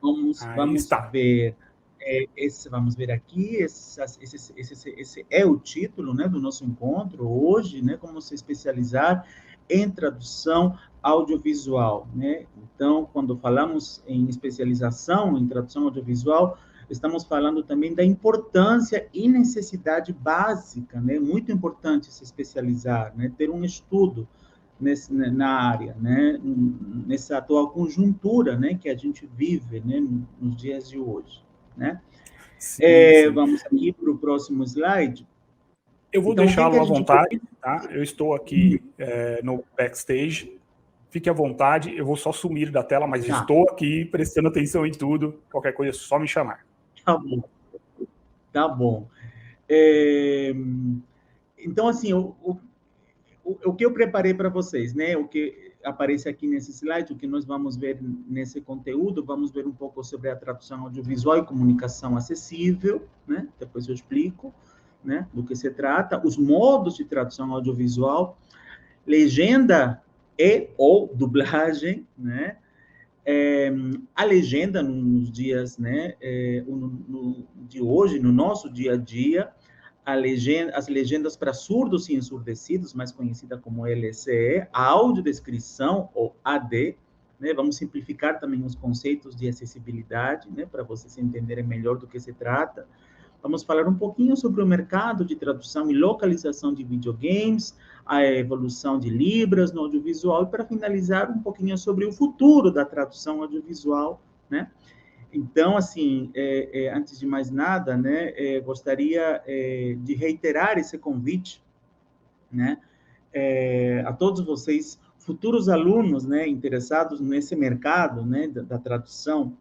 Aí Vamos está. ver, vamos ver aqui, esse é o título, né, do nosso encontro hoje, né, como se especializar em tradução audiovisual, né? Então, quando falamos em especialização em tradução audiovisual, estamos falando também da importância e necessidade básica, né? Muito importante se especializar, né? Ter um estudo na área, né? Nessa atual conjuntura, né? Que a gente vive, né? Nos dias de hoje, né? Sim, sim. Vamos aqui para o próximo slide. Eu vou Então, o que que deixá-lo a à gente... vontade, tá? Eu estou aqui no backstage. Fique à vontade, eu vou só sumir da tela, mas Tá, estou aqui prestando atenção em tudo. Qualquer coisa é só me chamar. tá bom, tá bom. É, então, assim, o que eu preparei para vocês, né? O que aparece aqui nesse slide, o que nós vamos ver nesse conteúdo, vamos ver um pouco sobre a tradução audiovisual e comunicação acessível, né? Depois eu explico, né? Do que se trata, os modos de tradução audiovisual, legenda e ou dublagem, né? A legenda nos dias, né? De hoje, no nosso dia a dia, as legendas para surdos e ensurdecidos, mais conhecida como LCE, a audiodescrição, ou AD, né? Vamos simplificar também os conceitos de acessibilidade, né? Para vocês entenderem melhor do que se trata. Vamos falar um pouquinho sobre o mercado de tradução e localização de videogames, a evolução de Libras no audiovisual, e para finalizar, um pouquinho sobre o futuro da tradução audiovisual, né? Então, assim, antes de mais nada, né, gostaria de reiterar esse convite, né, a todos vocês, futuros alunos, né, interessados nesse mercado, né, da tradução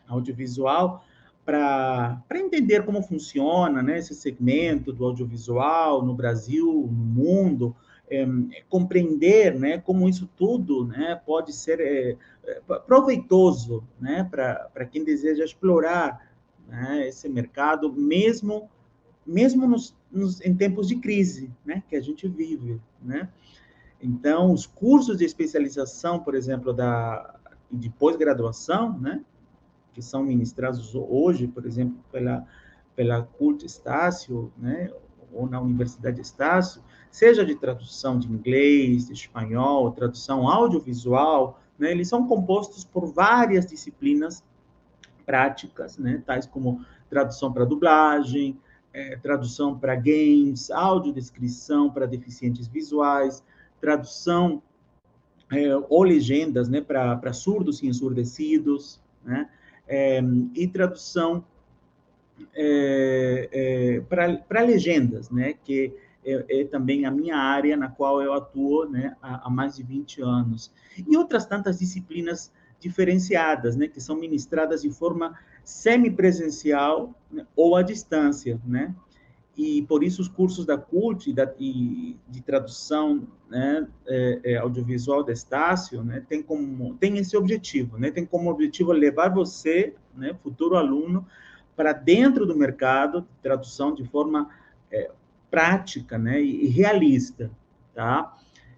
audiovisual, para entender como funciona, né, esse segmento do audiovisual no Brasil, no mundo, compreender, né, como isso tudo, né, pode ser proveitoso, né, para quem deseja explorar, né, esse mercado, mesmo em tempos de crise, né, que a gente vive, né. Então, os cursos de especialização, por exemplo, de pós-graduação, né, que são ministrados hoje, por exemplo, pela CUT Estácio, né, ou na Universidade Estácio, seja de tradução de inglês, de espanhol, tradução audiovisual, né, eles são compostos por várias disciplinas práticas, né, tais como tradução para dublagem, tradução para games, audiodescrição para deficientes visuais, tradução ou legendas, né, para surdos e ensurdecidos, né, e tradução para legendas, né, que é também a minha área na qual eu atuo, né, há mais de 20 anos. E outras tantas disciplinas diferenciadas, né, que são ministradas de forma semipresencial, né, ou à distância, né? E por isso os cursos da CUT e de tradução, né, audiovisual da Estácio, né, tem esse objetivo, né, tem como objetivo levar você, né, futuro aluno, para dentro do mercado de tradução de forma prática, né, e realista, tá?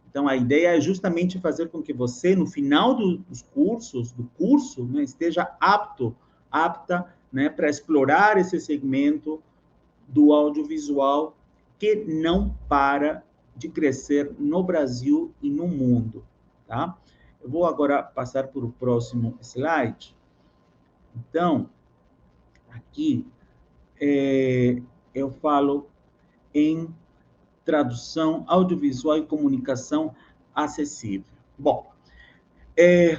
Então a ideia é justamente fazer com que você, no final dos cursos, do curso, né, esteja apta, né, para explorar esse segmento do audiovisual que não para de crescer no Brasil e no mundo, tá? Eu vou agora passar para o próximo slide. Então, aqui eu falo em tradução audiovisual e comunicação acessível. Bom,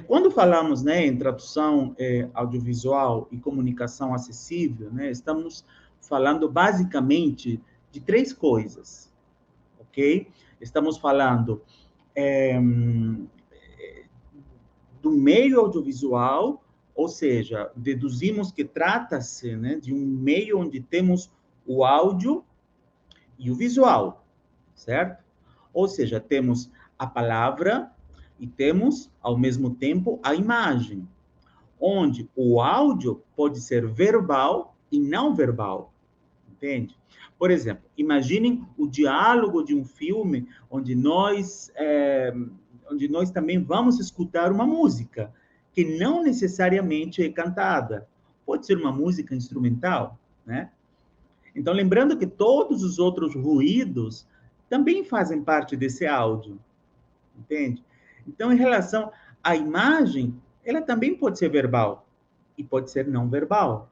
quando falamos, né, em tradução audiovisual e comunicação acessível, né, estamos falando basicamente de três coisas, ok? Estamos falando do meio audiovisual, ou seja, deduzimos que trata-se, né, de um meio onde temos o áudio e o visual, certo? Ou seja, temos a palavra e temos, ao mesmo tempo, a imagem, onde o áudio pode ser verbal e não verbal, entende? Por exemplo, imaginem o diálogo de um filme onde nós também vamos escutar uma música. que não necessariamente é cantada. Pode ser uma música instrumental, né? Então, lembrando que todos os outros ruídos também fazem parte desse áudio, entende? Então, em relação à imagem, ela também pode ser verbal e pode ser não verbal,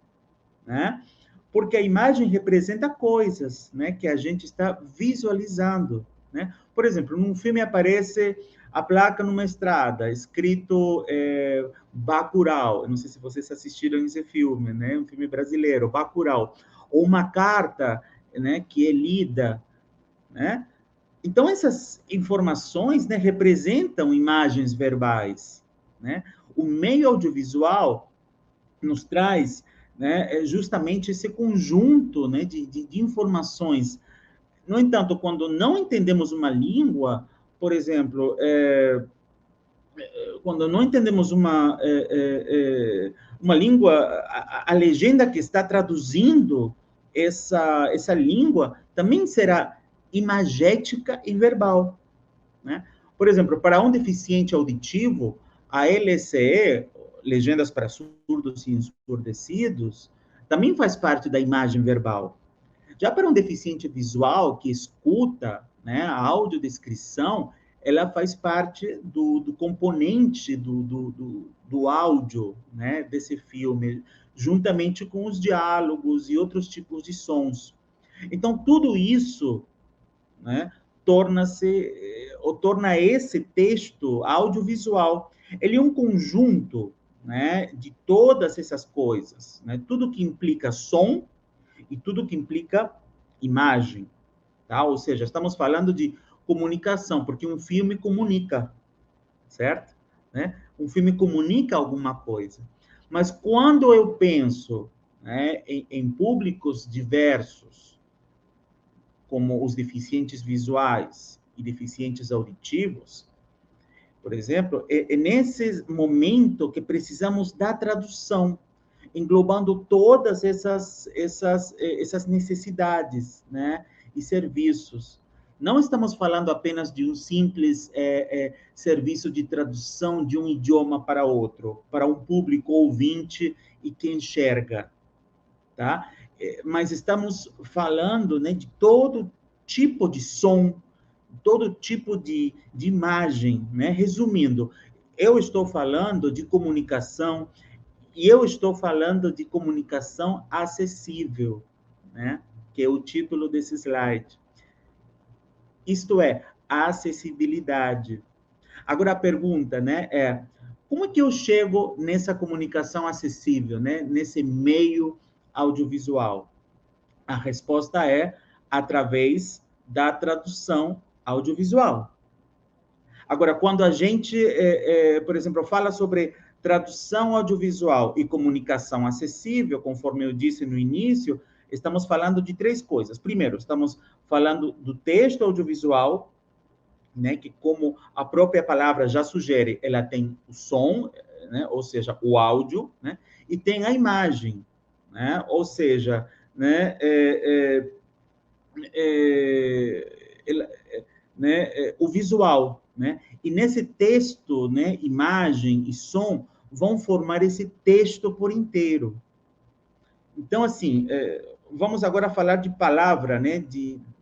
né? Porque a imagem representa coisas, né, que a gente está visualizando, né? Por exemplo, num filme aparece a placa numa estrada, escrito Bacurau. Eu não sei se vocês assistiram esse filme, né? Um filme brasileiro, Bacurau. Ou uma carta, né, que é lida, né? Então, essas informações, né, representam imagens verbais, né? O meio audiovisual nos traz, né, justamente esse conjunto, né, de informações. No entanto, quando não entendemos uma língua, por exemplo, quando não entendemos uma língua, a legenda que está traduzindo essa língua também será imagética e verbal, né? Por exemplo, para um deficiente auditivo, a LCE, Legendas para Surdos e Ensurdecidos, também faz parte da imagem verbal. Já para um deficiente visual que escuta, né, a audiodescrição, ela faz parte do componente do áudio, né, desse filme, juntamente com os diálogos e outros tipos de sons. Então, tudo isso, né, torna esse texto audiovisual. Ele é um conjunto, né, de todas essas coisas, né, tudo que implica som e tudo que implica imagem, tá? Ou seja, estamos falando de comunicação, porque um filme comunica, certo? Né? Um filme comunica alguma coisa. Mas quando eu penso, né, em públicos diversos, como os deficientes visuais e deficientes auditivos, por exemplo, é nesse momento que precisamos da tradução, englobando todas essas necessidades, né, e serviços. Não estamos falando apenas de um simples serviço de tradução de um idioma para outro, para um público ouvinte e que enxerga, tá? Mas estamos falando, né, de todo tipo de som, todo tipo de imagem, né? Resumindo, eu estou falando de comunicação e eu estou falando de comunicação acessível, né? Que é o título desse slide. Isto é, a acessibilidade. Agora a pergunta, né, é como é que eu chego nessa comunicação acessível, né? Nesse meio audiovisual? A resposta é através da tradução audiovisual. Agora, quando a gente, por exemplo, fala sobre tradução audiovisual e comunicação acessível, conforme eu disse no início, estamos falando de três coisas. Primeiro, estamos falando do texto audiovisual, né, que, como a própria palavra já sugere, ela tem o som, né, ou seja, o áudio, né, e tem a imagem, né, ou seja, né, o visual, né? E nesse texto, né, imagem e som vão formar esse texto por inteiro. Então, assim, vamos agora falar de palavra, né,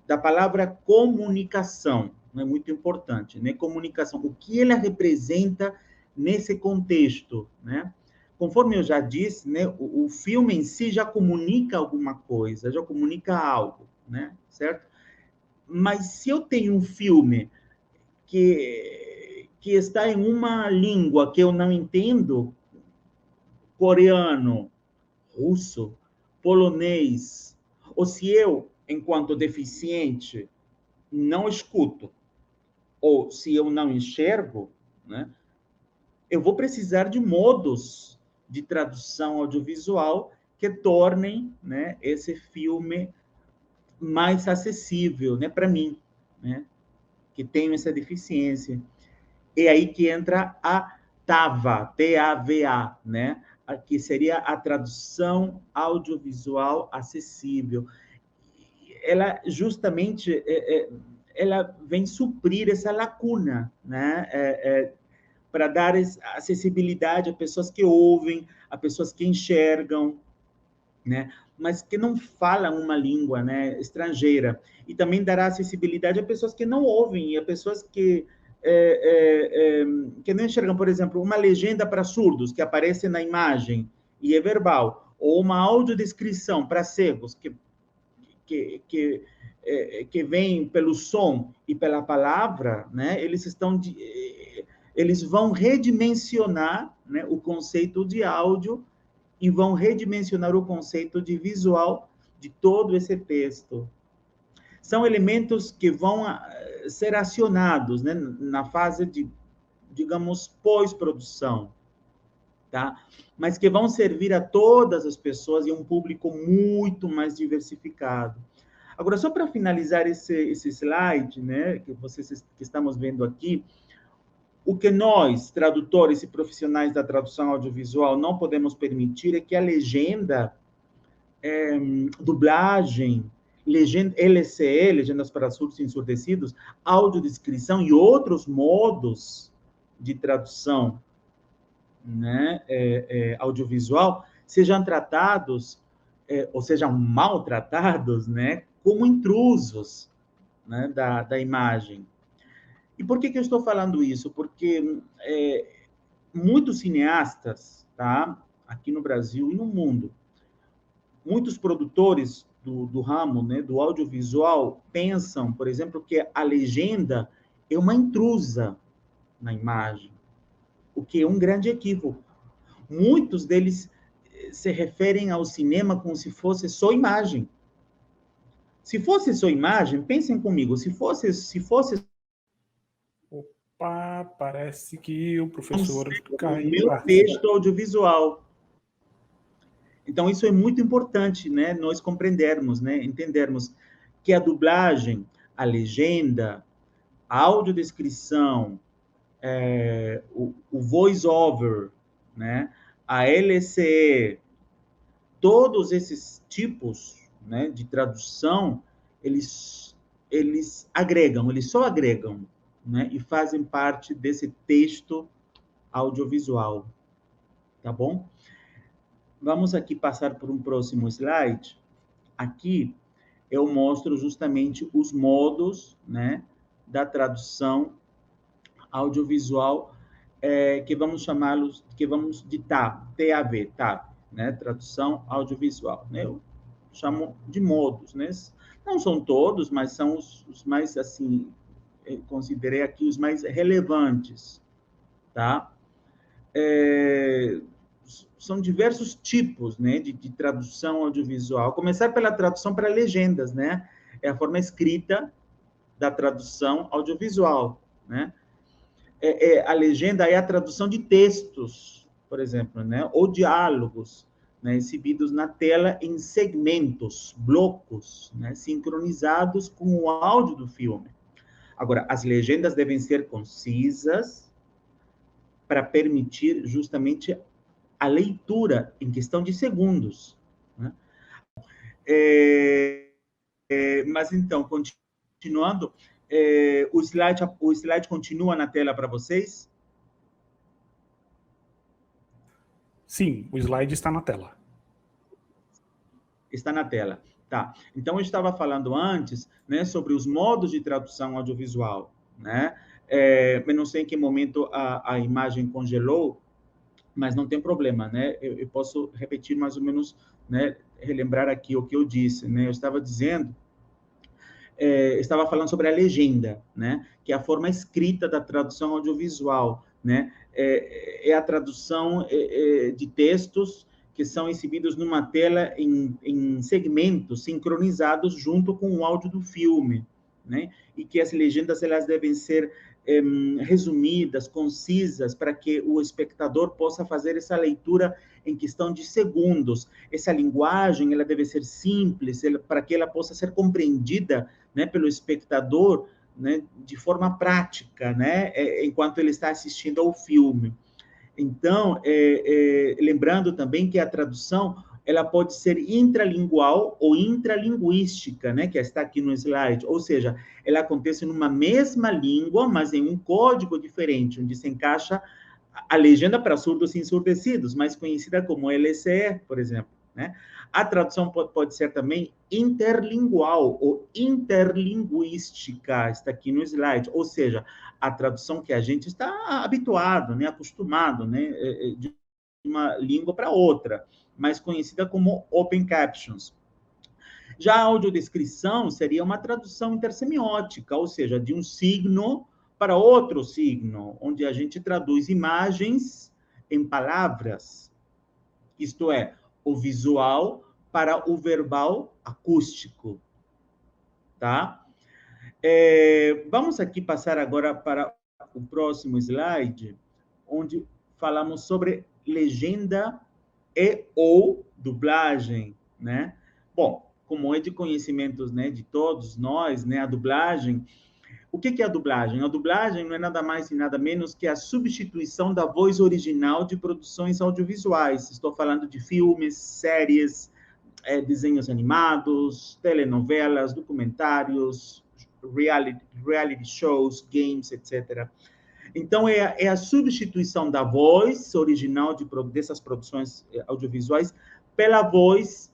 da palavra comunicação, é muito importante, né? Comunicação, o que ela representa nesse contexto, né? Conforme eu já disse, né, o filme em si já comunica alguma coisa, já comunica algo, né? Certo? Mas se eu tenho um filme que está em uma língua que eu não entendo, coreano, russo, polonês, ou se eu, enquanto deficiente, não escuto, ou se eu não enxergo, né, eu vou precisar de modos de tradução audiovisual que tornem, né, esse filme mais acessível, né, para mim, né, que tenho essa deficiência. É aí que entra a TAVA, T-A-V-A, né? Que seria a tradução audiovisual acessível. Ela justamente ela vem suprir essa lacuna, né? para dar acessibilidade a pessoas que ouvem, a pessoas que enxergam, né? Mas que não falam uma língua, né, estrangeira. E também dará acessibilidade a pessoas que não ouvem e a pessoas que não enxergam. Por exemplo, uma legenda para surdos que aparece na imagem e é verbal, ou uma audiodescrição para cegos que vem pelo som e pela palavra, né? Eles vão redimensionar, né, o conceito de áudio e vão redimensionar o conceito de visual de todo esse texto. São elementos que vão ser acionados, né, na fase de, digamos, pós-produção, tá? Mas que vão servir a todas as pessoas e a um público muito mais diversificado. Agora, só para finalizar esse slide, né, que que estamos vendo aqui, o que nós, tradutores e profissionais da tradução audiovisual, não podemos permitir é que a legenda, dublagem, LCE, legendas para surdos e ensurdecidos, audiodescrição e outros modos de tradução, né, audiovisual, sejam tratados, ou sejam maltratados, né, como intrusos, né, da imagem. E por que eu estou falando isso? Porque muitos cineastas, tá, aqui no Brasil e no mundo, muitos produtores do ramo, né, do audiovisual, pensam, por exemplo, que a legenda é uma intrusa na imagem, o que é um grande equívoco. Muitos deles se referem ao cinema como se fosse só imagem. Se fosse só imagem, pensem comigo, se fosse Opa, parece que o professor caiu. Meu texto audiovisual. Então, isso é muito importante, né? Nós compreendermos, né? Entendermos que a dublagem, a legenda, a audiodescrição, o voice-over, né? A LCE, todos esses tipos, né, de tradução, eles agregam, eles só agregam, né? E fazem parte desse texto audiovisual, tá bom? Vamos aqui passar por um próximo slide. Aqui eu mostro justamente os modos, né, da tradução audiovisual, que vamos chamá-los, que vamos de TAV, né, tradução audiovisual, né? Eu chamo de modos, né? Não são todos, mas são os mais, assim, considerei aqui os mais relevantes, tá? São diversos tipos, né, de tradução audiovisual. Começar pela tradução para legendas, né? É a forma escrita da tradução audiovisual, né? A legenda é a tradução de textos, por exemplo, né? Ou diálogos, né, exibidos na tela em segmentos, blocos, né, sincronizados com o áudio do filme. Agora, as legendas devem ser concisas para permitir justamente a leitura em questão de segundos, né? Mas então, continuando, o slide continua na tela para vocês? Sim, o slide está na tela. Está na tela, tá. Então, eu estava falando antes, né, sobre os modos de tradução audiovisual, né? Eu não sei em que momento a imagem congelou, mas não tem problema, né? Eu posso repetir mais ou menos, né? Relembrar aqui o que eu disse, né? Eu estava dizendo, estava falando sobre a legenda, né? Que é a forma escrita da tradução audiovisual, né? É a tradução de textos que são exibidos numa tela em segmentos sincronizados junto com o áudio do filme, né? E que as legendas elas devem ser resumidas, concisas, para que o espectador possa fazer essa leitura em questão de segundos. Essa linguagem ela deve ser simples, para que ela possa ser compreendida, né, pelo espectador, né, de forma prática, né, enquanto ele está assistindo ao filme. Então, lembrando também que a tradução ela pode ser intralingual ou intralinguística, né, que está aqui no slide, ou seja, ela acontece numa mesma língua, mas em um código diferente, onde se encaixa A legenda para surdos e ensurdecidos, mais conhecida como LCE, por exemplo, né? A tradução pode ser também interlingual ou interlinguística, está aqui no slide, ou seja, a tradução que a gente está habituado, né, acostumado, né, de uma língua para outra, mais conhecida como Open Captions. Já a audiodescrição seria uma tradução intersemiótica, ou seja, de um signo para outro signo, onde a gente traduz imagens em palavras, isto é, o visual para o verbal acústico, tá? Vamos aqui passar agora para o próximo slide, onde falamos sobre legenda e ou dublagem, né? Bom, como é de conhecimentos, né, de todos nós, né, a dublagem. O que é a dublagem? A dublagem não é nada mais e nada menos que a substituição da voz original de produções audiovisuais. Estou falando de filmes, séries, desenhos animados, telenovelas, documentários, reality shows, games, etc. Então, é a substituição da voz original dessas produções audiovisuais pela voz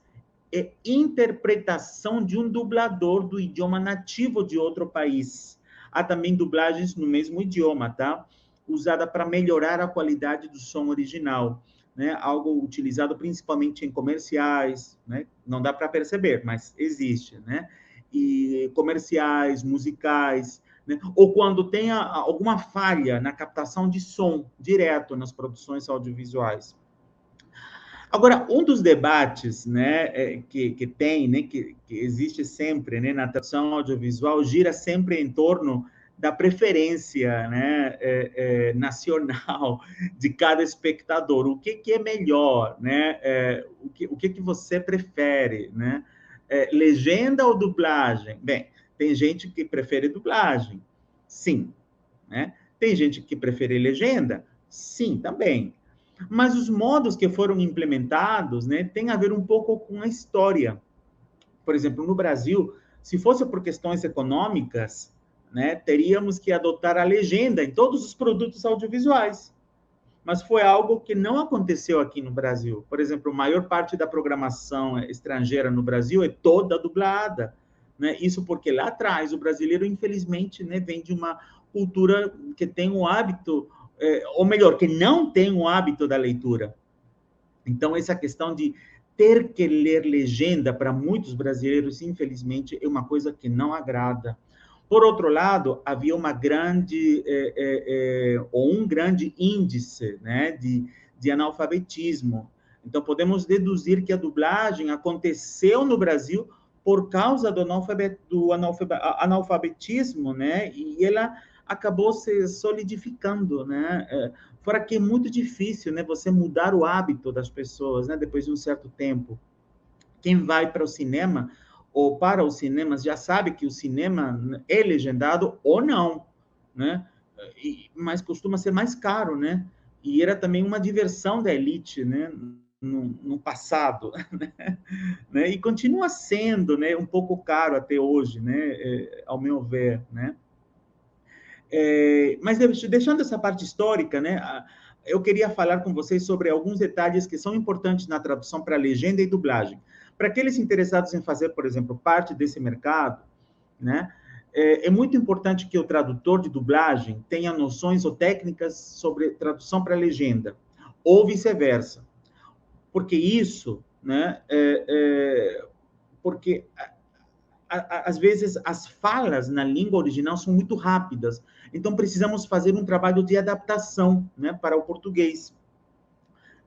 e interpretação de um dublador do idioma nativo de outro país. Há também dublagens no mesmo idioma, tá? Usada para melhorar a qualidade do som original, né? Algo utilizado principalmente em comerciais, né? Não dá para perceber, mas existe, né? E comerciais, musicais, né? Ou quando tem alguma falha na captação de som direto nas produções audiovisuais. Agora, um dos debates, né, que tem, né, que existe sempre, né, na tradução audiovisual, gira sempre em torno da preferência, né, nacional de cada espectador. O que é melhor, né? O que você prefere, né? Legenda ou dublagem? Bem, tem gente que prefere dublagem, sim, né? Tem gente que prefere legenda, sim, também. Mas os modos que foram implementados, né, tem a ver um pouco com a história. Por exemplo, no Brasil, se fosse por questões econômicas, né, teríamos que adotar a legenda em todos os produtos audiovisuais. Mas foi algo que não aconteceu aqui no Brasil. Por exemplo, a maior parte da programação estrangeira no Brasil é toda dublada, né? Isso porque lá atrás o brasileiro, infelizmente, né, vem de uma cultura que tem o hábito, ou melhor, que não tem o hábito da leitura. Então, essa questão de ter que ler legenda para muitos brasileiros, infelizmente, é uma coisa que não agrada. Por outro lado, havia uma grande, ou um grande índice, né, de analfabetismo. Então, podemos deduzir que a dublagem aconteceu no Brasil por causa do analfabetismo, né, e ela acabou se solidificando, né, fora que é muito difícil, né, você mudar o hábito das pessoas, né, depois de um certo tempo. Quem vai para o cinema ou para os cinemas já sabe que o cinema é legendado ou não, né? Mas costuma ser mais caro, né? E era também uma diversão da elite, né? No passado, né? E continua sendo, né? Um pouco caro até hoje, né? Ao meu ver, né? Mas deixando essa parte histórica, né? Eu queria falar com vocês sobre alguns detalhes que são importantes na tradução para legenda e dublagem. Para aqueles interessados em fazer, por exemplo, parte desse mercado, né, é muito importante que o tradutor de dublagem tenha noções ou técnicas sobre tradução para legenda, ou vice-versa. Porque isso, né, porque às vezes as falas na língua original são muito rápidas, então precisamos fazer um trabalho de adaptação, né, para o português,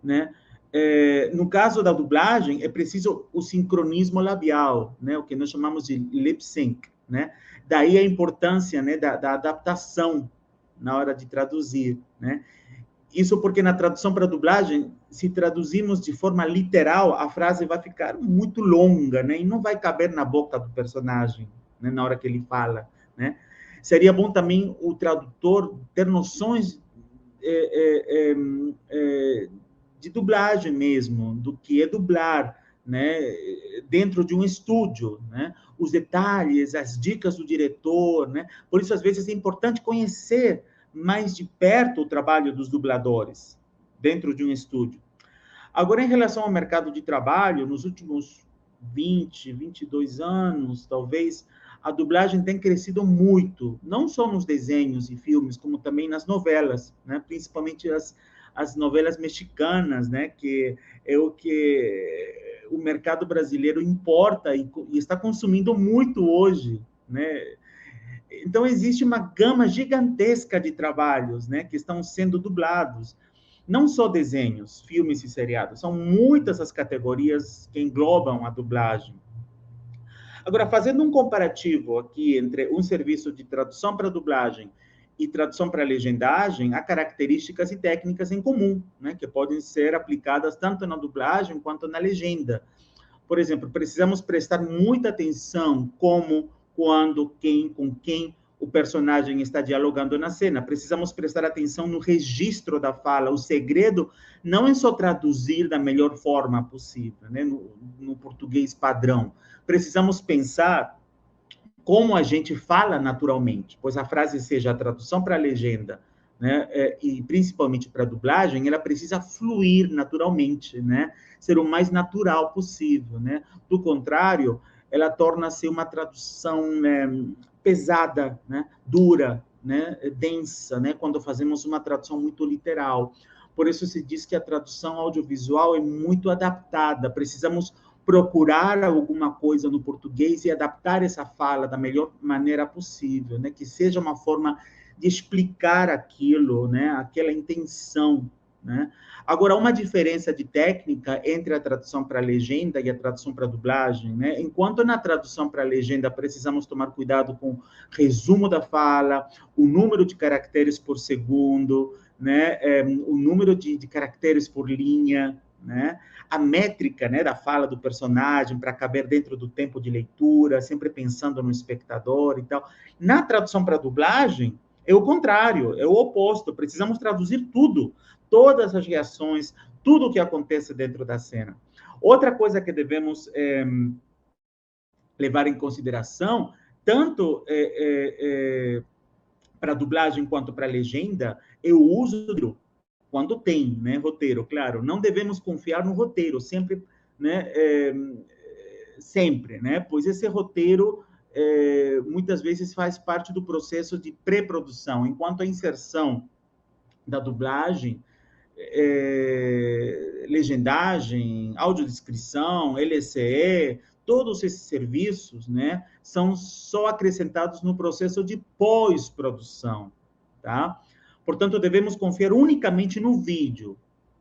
né? No caso da dublagem, é preciso o sincronismo labial, né, o que nós chamamos de lip sync, né? Daí a importância, né, da adaptação na hora de traduzir, né? Isso porque na tradução para dublagem, se traduzimos de forma literal, a frase vai ficar muito longa, né? E não vai caber na boca do personagem, né? Na hora que ele fala, né? Seria bom também o tradutor ter noções de dublagem mesmo, do que é dublar, né? Dentro de um estúdio, né? Os detalhes, as dicas do diretor, né? Por isso, às vezes, é importante conhecer, mais de perto o trabalho dos dubladores dentro de um estúdio. Agora, em relação ao mercado de trabalho, nos últimos 20, 22 anos, talvez, a dublagem tem crescido muito, não só nos desenhos e filmes, como também nas novelas, né? Principalmente as novelas mexicanas, né? Que é o que o mercado brasileiro importa e está consumindo muito hoje, né? Então, existe uma gama gigantesca de trabalhos, né, que estão sendo dublados. Não só desenhos, filmes e seriados, são muitas as categorias que englobam a dublagem. Agora, fazendo um comparativo aqui entre um serviço de tradução para dublagem e tradução para legendagem, há características e técnicas em comum, né, que podem ser aplicadas tanto na dublagem quanto na legenda. Por exemplo, precisamos prestar muita atenção como, quando, quem, com quem o personagem está dialogando na cena. Precisamos prestar atenção no registro da fala. O segredo não é só traduzir da melhor forma possível, né, no português padrão. Precisamos pensar como a gente fala naturalmente, pois a frase, seja a tradução para a legenda, né, e principalmente para a dublagem, ela precisa fluir naturalmente, né, ser o mais natural possível, né? Do contrário, ela torna-se uma tradução pesada, né, dura, né, densa, né, quando fazemos uma tradução muito literal. Por isso se diz que a tradução audiovisual é muito adaptada, precisamos procurar alguma coisa no português e adaptar essa fala da melhor maneira possível, né? Que seja uma forma de explicar aquilo, né? Aquela intenção, né? Agora, uma diferença de técnica entre a tradução para a legenda e a tradução para a dublagem, né? Enquanto na tradução para a legenda precisamos tomar cuidado com o resumo da fala, o número de caracteres por segundo, né? O número de caracteres por linha, né? A métrica, né, da fala do personagem para caber dentro do tempo de leitura, sempre pensando no espectador e tal. Na tradução para dublagem, é o contrário, é o oposto. Precisamos traduzir tudo, todas as reações, tudo o que acontece dentro da cena. Outra coisa que devemos levar em consideração, tanto para dublagem quanto para legenda, é o uso do quando tem, né, roteiro, claro, não devemos confiar no roteiro, sempre, né, sempre, né, pois esse roteiro muitas vezes faz parte do processo de pré-produção, enquanto a inserção da dublagem, legendagem, audiodescrição, LCE, todos esses serviços, né, são só acrescentados no processo de pós-produção, tá? Portanto, devemos confiar unicamente no vídeo,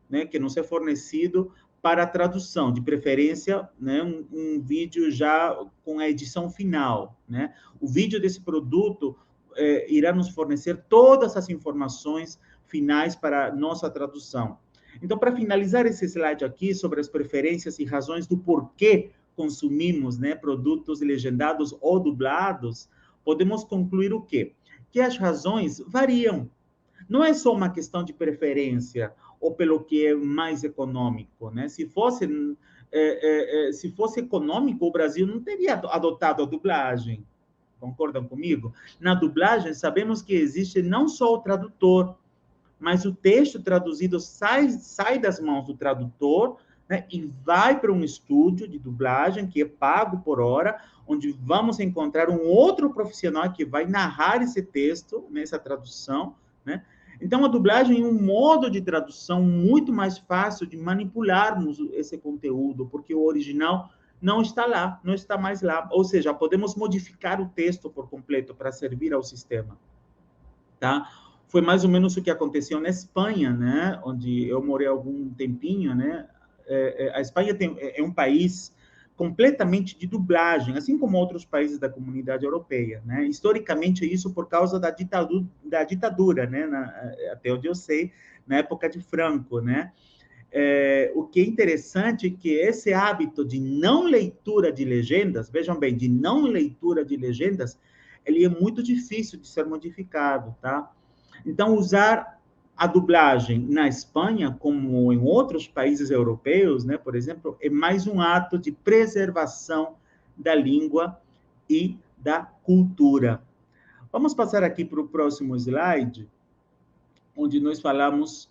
né, que nos é fornecido para a tradução, de preferência, né, um vídeo já com a edição final, né? O vídeo desse produto irá nos fornecer todas as informações finais para a nossa tradução. Então, para finalizar esse slide aqui sobre as preferências e razões do porquê consumimos, né, produtos legendados ou dublados, podemos concluir o quê? Que as razões variam. Não é só uma questão de preferência ou pelo que é mais econômico, né? Se fosse econômico, o Brasil não teria adotado a dublagem. Concordam comigo? Na dublagem, sabemos que existe não só o tradutor, mas o texto traduzido sai das mãos do tradutor, né, e vai para um estúdio de dublagem que é pago por hora, onde vamos encontrar um outro profissional que vai narrar esse texto, nessa tradução, né? Então, a dublagem é um modo de tradução muito mais fácil de manipularmos esse conteúdo, porque o original não está lá, não está mais lá. Ou seja, podemos modificar o texto por completo para servir ao sistema, tá? Foi mais ou menos o que aconteceu na Espanha, né? Onde eu morei algum tempinho, né? A Espanha é um país completamente de dublagem, assim como outros países da comunidade europeia, né? Historicamente, isso por causa da ditadura, né? Até onde eu sei, na época de Franco, né? O que é interessante é que esse hábito de não leitura de legendas, vejam bem, de não leitura de legendas, ele é muito difícil de ser modificado, tá? Então, usar a dublagem na Espanha, como em outros países europeus, né, por exemplo, é mais um ato de preservação da língua e da cultura. Vamos passar aqui para o próximo slide. onde nós falamos...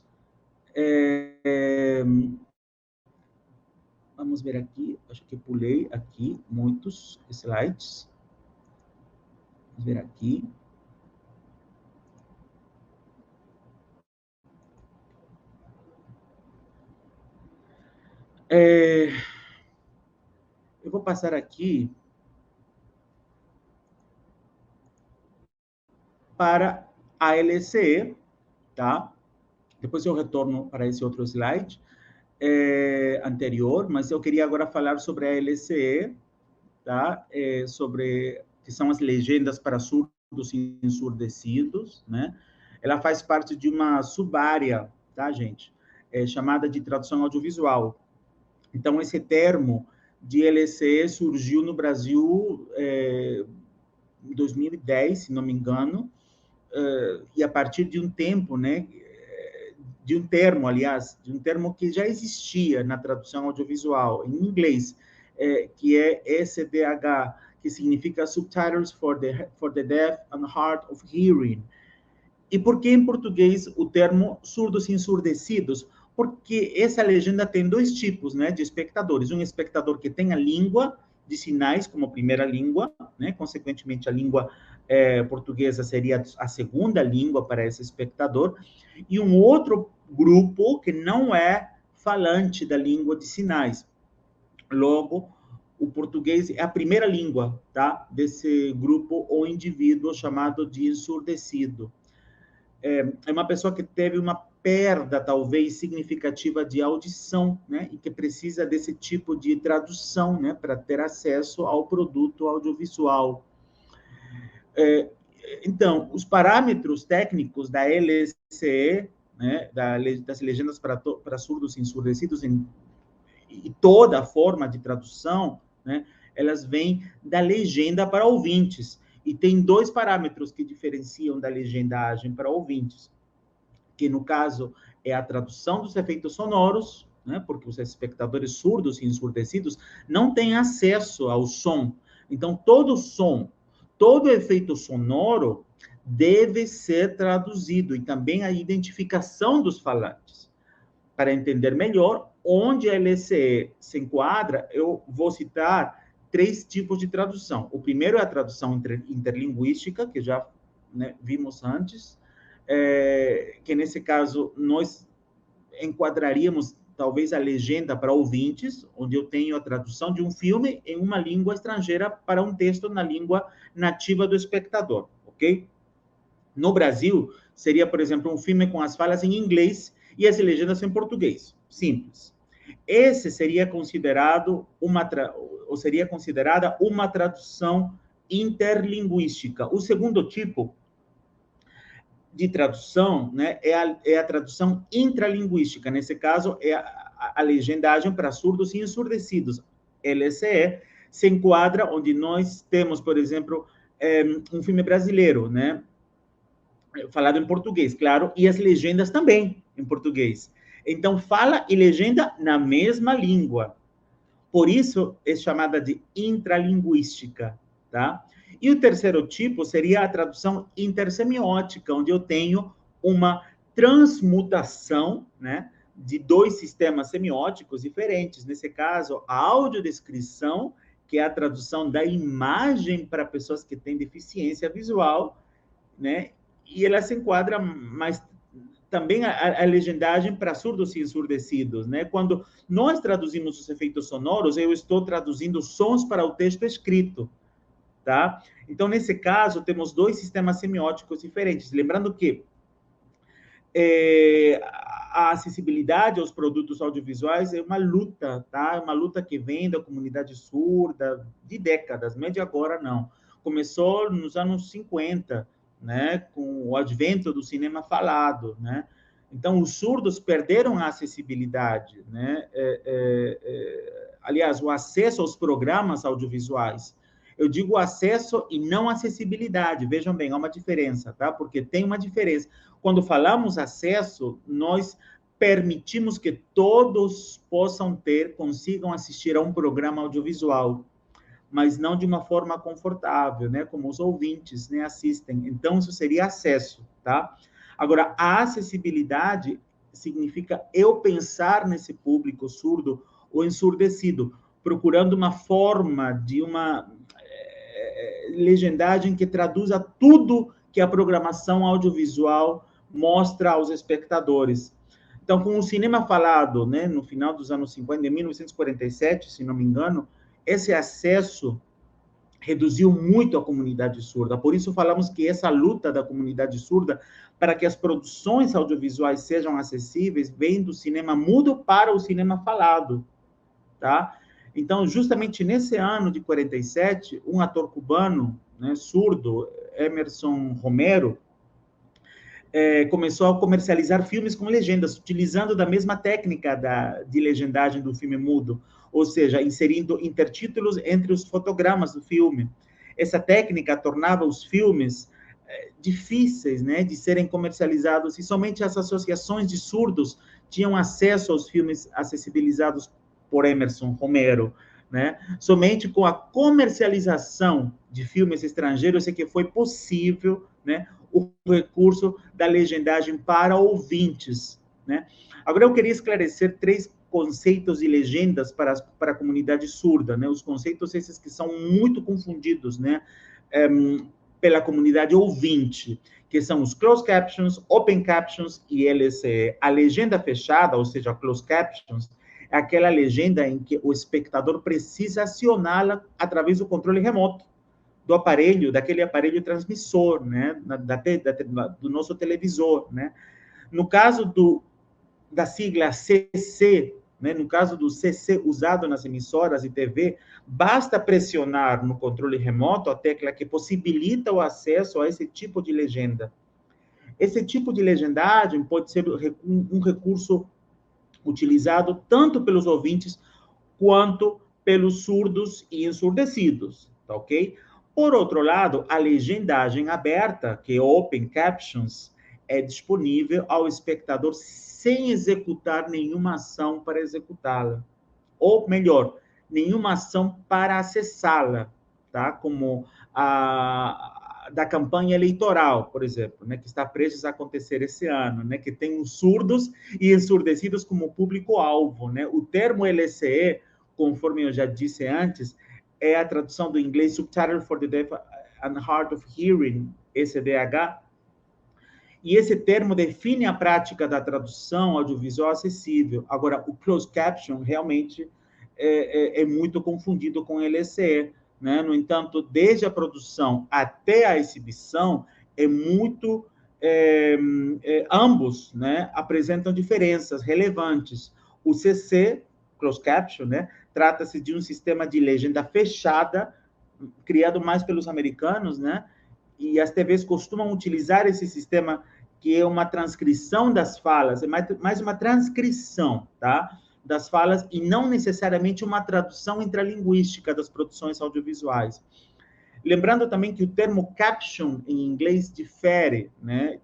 vamos ver aqui, acho que pulei aqui muitos slides. Vamos ver aqui. Eu vou passar aqui para a LCE, tá? Depois eu retorno para esse outro slide anterior, mas eu queria agora falar sobre a LCE, tá? Sobre que são as legendas para surdos e ensurdecidos, né? Ela faz parte de uma subárea, tá, gente? Chamada de tradução audiovisual. Então, esse termo de LCE surgiu no Brasil em 2010, se não me engano, e a partir de um tempo, né, de um termo, aliás, de um termo que já existia na tradução audiovisual, em inglês, que é SDH, que significa Subtitles for the Deaf and Hard of Hearing. E por que em português o termo surdos e ensurdecidos? Porque essa legenda tem dois tipos, né, de espectadores. Um espectador que tem a língua de sinais como primeira língua, né, consequentemente a língua portuguesa seria a segunda língua para esse espectador, e um outro grupo que não é falante da língua de sinais. Logo, o português é a primeira língua, tá, desse grupo ou indivíduo chamado de ensurdecido. É uma pessoa que teve uma perda, talvez, significativa de audição, né? E que precisa desse tipo de tradução, né? Para ter acesso ao produto audiovisual. Então, os parâmetros técnicos da LCE, né? Das legendas para surdos e ensurdecidos, e toda a forma de tradução, né? Elas vêm da legenda para ouvintes. E tem dois parâmetros que diferenciam da legendagem para ouvintes, que no caso é a tradução dos efeitos sonoros, né, porque os espectadores surdos e ensurdecidos não têm acesso ao som. Então, todo som, todo efeito sonoro deve ser traduzido, e também a identificação dos falantes. Para entender melhor onde a LCE se enquadra, eu vou citar 3 tipos de tradução. O primeiro é a tradução interlinguística, que já, né, vimos antes, que nesse caso nós enquadraríamos talvez a legenda para ouvintes, onde eu tenho a tradução de um filme em uma língua estrangeira para um texto na língua nativa do espectador, ok? No Brasil, seria, por exemplo, um filme com as falas em inglês e as legendas em português. Simples. Esse seria considerado seria considerada uma tradução interlinguística. O segundo tipo de tradução, né, é a tradução intralinguística. Nesse caso, é a legendagem para surdos e ensurdecidos. LCE se enquadra onde nós temos, por exemplo, um filme brasileiro, né, falado em português, claro, e as legendas também em português. Então, fala e legenda na mesma língua. Por isso, é chamada de intralinguística, tá? E o terceiro tipo seria a tradução intersemiótica, onde eu tenho uma transmutação, né, de dois sistemas semióticos diferentes. Nesse caso, a audiodescrição, que é a tradução da imagem para pessoas que têm deficiência visual, né? E ela se enquadra mais também a legendagem para surdos e ensurdecidos, né? Quando nós traduzimos os efeitos sonoros, eu estou traduzindo sons para o texto escrito, tá? Então, nesse caso, temos dois sistemas semióticos diferentes. Lembrando que a acessibilidade aos produtos audiovisuais é uma luta, tá? É uma luta que vem da comunidade surda de décadas, não é de agora, não. Começou nos anos 50, né, com o advento do cinema falado, né? Então, os surdos perderam a acessibilidade, né? Aliás, o acesso aos programas audiovisuais. Eu digo acesso e não acessibilidade. Vejam bem, há uma diferença, tá? Porque tem uma diferença. Quando falamos acesso, nós permitimos que todos possam consigam assistir a um programa audiovisual, mas não de uma forma confortável, né? Como os ouvintes, né, assistem. Então, isso seria acesso, tá? Agora, a acessibilidade significa eu pensar nesse público surdo ou ensurdecido, procurando uma forma de uma legendagem que traduza tudo que a programação audiovisual mostra aos espectadores. Então, com o cinema falado, né, no final dos anos 50, em 1947, se não me engano, esse acesso reduziu muito a comunidade surda. Por isso falamos que essa luta da comunidade surda para que as produções audiovisuais sejam acessíveis vem do cinema mudo para o cinema falado, tá? Então, justamente nesse ano de 47, um ator cubano, né, surdo, Emerson Romero, começou a comercializar filmes com legendas, utilizando da mesma técnica de legendagem do filme mudo, ou seja, inserindo intertítulos entre os fotogramas do filme. Essa técnica tornava os filmes difíceis, né, de serem comercializados, e somente as associações de surdos tinham acesso aos filmes acessibilizados por Emerson Romero, né? Somente com a comercialização de filmes estrangeiros é que foi possível, né, o recurso da legendagem para ouvintes, né? Agora eu queria esclarecer 3 conceitos de legendas para a comunidade surda, né? Os conceitos esses que são muito confundidos, né, pela comunidade ouvinte, que são os closed captions, open captions e LCE. A legenda fechada, ou seja, closed captions, é aquela legenda em que o espectador precisa acioná-la através do controle remoto do aparelho, daquele aparelho transmissor, né, do nosso televisor, né. No caso da sigla CC, né, no caso do CC usado nas emissoras de TV, basta pressionar no controle remoto a tecla que possibilita o acesso a esse tipo de legenda. Esse tipo de legendagem pode ser um recurso utilizado tanto pelos ouvintes quanto pelos surdos e ensurdecidos, tá ok? Por outro lado, a legendagem aberta, que é Open Captions, é disponível ao espectador sem executar nenhuma ação para executá-la. Ou melhor, nenhuma ação para acessá-la, tá? Como da campanha eleitoral, por exemplo, né, que está prestes a acontecer esse ano, né, que tem os surdos e ensurdecidos como público-alvo, né? O termo LCE, conforme eu já disse antes, é a tradução do inglês Subtitle for the Deaf and Hard of Hearing, SDH, e esse termo define a prática da tradução audiovisual acessível. Agora, o closed caption realmente é muito confundido com LCE, né? No entanto, desde a produção até a exibição, ambos, né, apresentam diferenças relevantes. O CC, closed caption, né, trata-se de um sistema de legenda fechada, criado mais pelos americanos, né? E as TVs costumam utilizar esse sistema, que é uma transcrição das falas, é mais uma transcrição, tá? Das falas, e não necessariamente uma tradução intralinguística das produções audiovisuais. Lembrando também que o termo caption em inglês difere, né,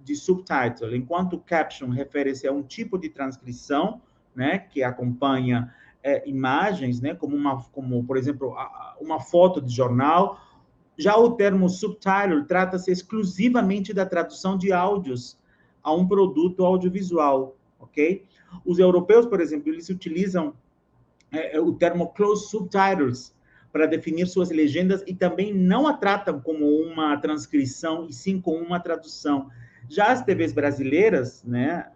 de subtitle, enquanto caption refere-se a um tipo de transcrição, né, que acompanha imagens, né, como, por exemplo, uma foto de jornal. Já o termo subtitle trata-se exclusivamente da tradução de áudios a um produto audiovisual, ok? Os europeus, por exemplo, eles utilizam o termo closed subtitles para definir suas legendas e também não a tratam como uma transcrição, e sim como uma tradução. Já as TVs brasileiras, né,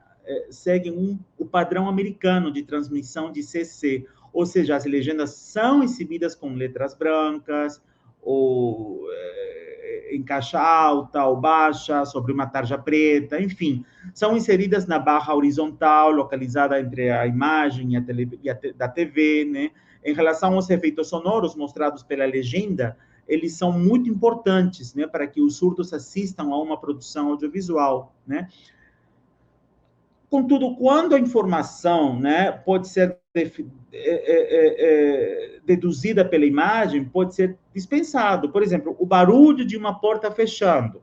seguem o padrão americano de transmissão de CC, ou seja, as legendas são exibidas com letras brancas, ou em caixa alta ou baixa, sobre uma tarja preta, enfim, são inseridas na barra horizontal, localizada entre a imagem da TV, né? Em relação aos efeitos sonoros mostrados pela legenda, eles são muito importantes, né, para que os surdos assistam a uma produção audiovisual, né? Contudo, quando a informação, né, pode ser deduzida pela imagem, pode ser dispensado. Por exemplo, o barulho de uma porta fechando,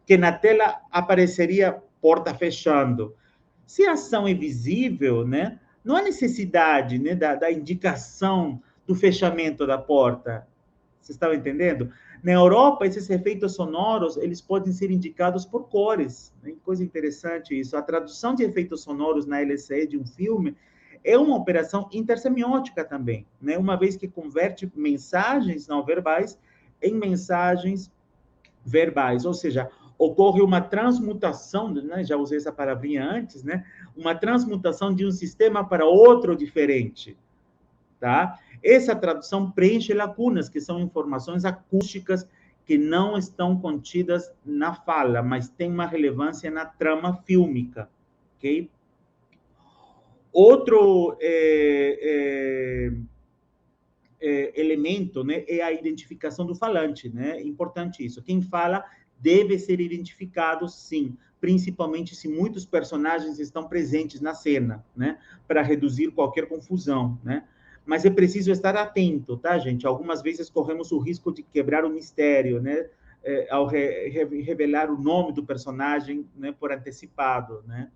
que na tela apareceria porta fechando. Se a ação é visível, né, não há necessidade, né, da indicação do fechamento da porta. Vocês estão entendendo? Na Europa, esses efeitos sonoros, eles podem ser indicados por cores. Né? Coisa interessante isso. A tradução de efeitos sonoros na LCE de um filme é uma operação intersemiótica também, né? Uma vez que converte mensagens não verbais em mensagens verbais, ou seja, ocorre uma transmutação, né? Já usei essa palavrinha antes, né? Uma transmutação de um sistema para outro diferente, tá? Essa tradução preenche lacunas, que são informações acústicas que não estão contidas na fala, mas têm uma relevância na trama fílmica, ok? Outro elemento, né, é a identificação do falante, né? Importante isso. Quem fala deve ser identificado, sim, principalmente se muitos personagens estão presentes na cena, né? Para reduzir qualquer confusão, né? Mas é preciso estar atento, tá, gente? Algumas vezes corremos o risco de quebrar o mistério, né? Ao revelar o nome do personagem, né, por antecipado, né?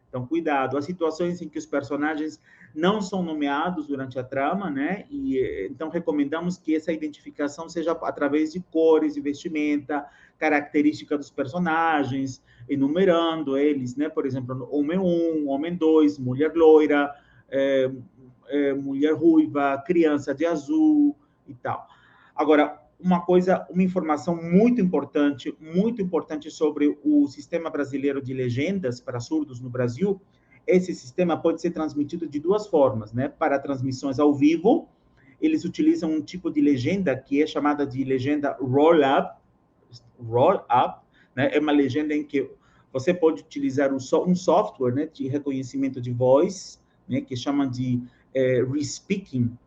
Então, cuidado. Há situações em que os personagens não são nomeados durante a trama, né? E então recomendamos que essa identificação seja através de cores, de vestimenta, característica dos personagens, enumerando eles, né? Por exemplo, homem 1, homem 2, mulher loira, mulher ruiva, criança de azul e tal. Agora, uma informação muito importante sobre o sistema brasileiro de legendas para surdos no Brasil. Esse sistema pode ser transmitido de duas formas, né? Para transmissões ao vivo, eles utilizam um tipo de legenda que é chamada de legenda roll-up, né? É uma legenda em que você pode utilizar um software, né, de reconhecimento de voz, né, que chama de respeaking,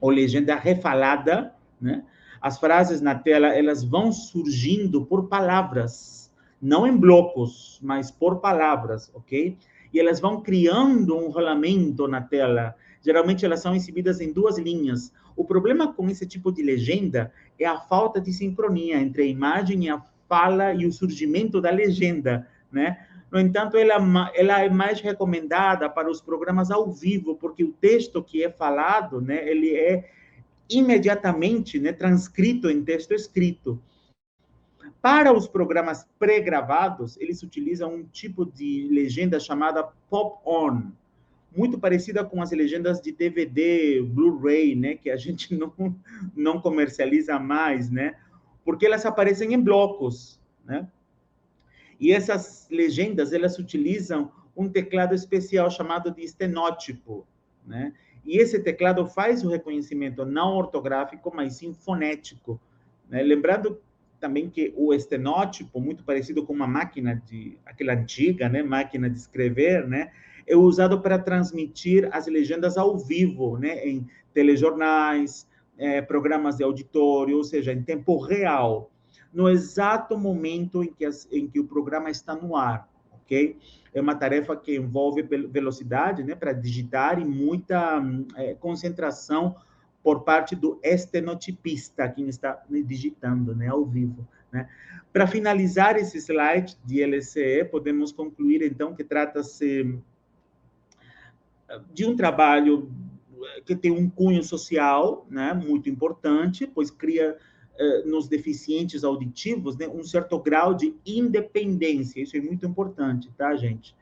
ou legenda refalada, né? As frases na tela, elas vão surgindo por palavras, não em blocos, mas por palavras, ok? E elas vão criando um rolamento na tela. Geralmente elas são exibidas em duas linhas. O problema com esse tipo de legenda é a falta de sincronia entre a imagem e a fala e o surgimento da legenda, né? No entanto, ela é mais recomendada para os programas ao vivo, porque o texto que é falado, né, ele é imediatamente, né, transcrito em texto escrito. Para os programas pré-gravados, eles utilizam um tipo de legenda chamada pop-on, muito parecida com as legendas de DVD, Blu-ray, né, que a gente não comercializa mais, né, porque elas aparecem em blocos, né? E essas legendas, elas utilizam um teclado especial chamado de estenótipo, né? E esse teclado faz o reconhecimento não ortográfico, mas sim fonético, né? Lembrando também que o estenótipo, muito parecido com uma máquina aquela antiga, né, máquina de escrever, né, é usado para transmitir as legendas ao vivo, né, em telejornais, programas de auditório, ou seja, em tempo real, no exato momento em que o programa está no ar, ok? É uma tarefa que envolve velocidade, né, para digitar e muita concentração por parte do estenotipista, quem está digitando, né, ao vivo, né? Para finalizar esse slide de LCE, podemos concluir, então, que trata-se de um trabalho que tem um cunho social, né, muito importante, pois cria nos deficientes auditivos, né, um certo grau de independência. Isso é muito importante, tá, gente?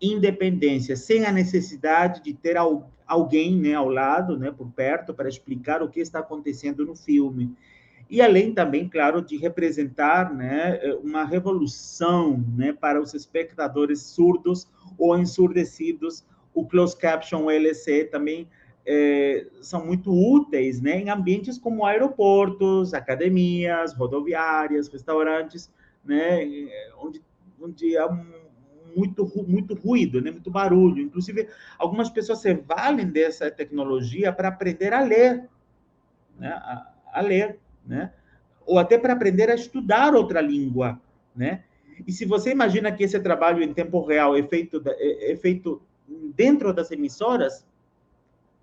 Independência, sem a necessidade de ter alguém, né, ao lado, né, por perto, para explicar o que está acontecendo no filme. E além também, claro, de representar, né, uma revolução, né, para os espectadores surdos ou ensurdecidos. O closed caption, o LCE também são muito úteis, né, em ambientes como aeroportos, academias, rodoviárias, restaurantes, né, onde há muito ruído, né, muito barulho. Inclusive, algumas pessoas se valem dessa tecnologia para aprender a ler, né, a ler, né, ou até para aprender a estudar outra língua, né? E se você imagina que esse trabalho em tempo real é feito dentro das emissoras,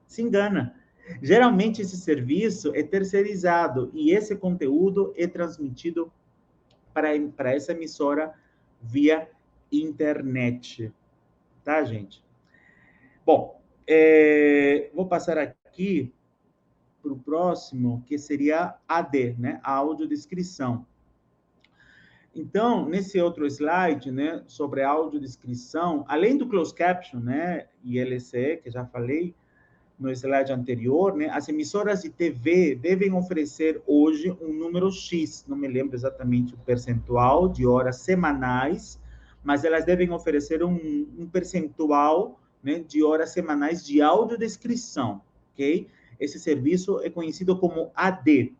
se engana. Geralmente esse serviço é terceirizado e esse conteúdo é transmitido para essa emissora via internet, tá, gente? Bom, vou passar aqui o próximo, que seria AD, né? A audiodescrição. Então, nesse outro slide, né, sobre a audiodescrição, além do closed caption, né, e LCE, que já falei no slide anterior, né, as emissoras de TV devem oferecer hoje um número X, não me lembro exatamente o percentual de horas semanais, mas elas devem oferecer um percentual, né, de horas semanais de audiodescrição, ok? Esse serviço é conhecido como AD,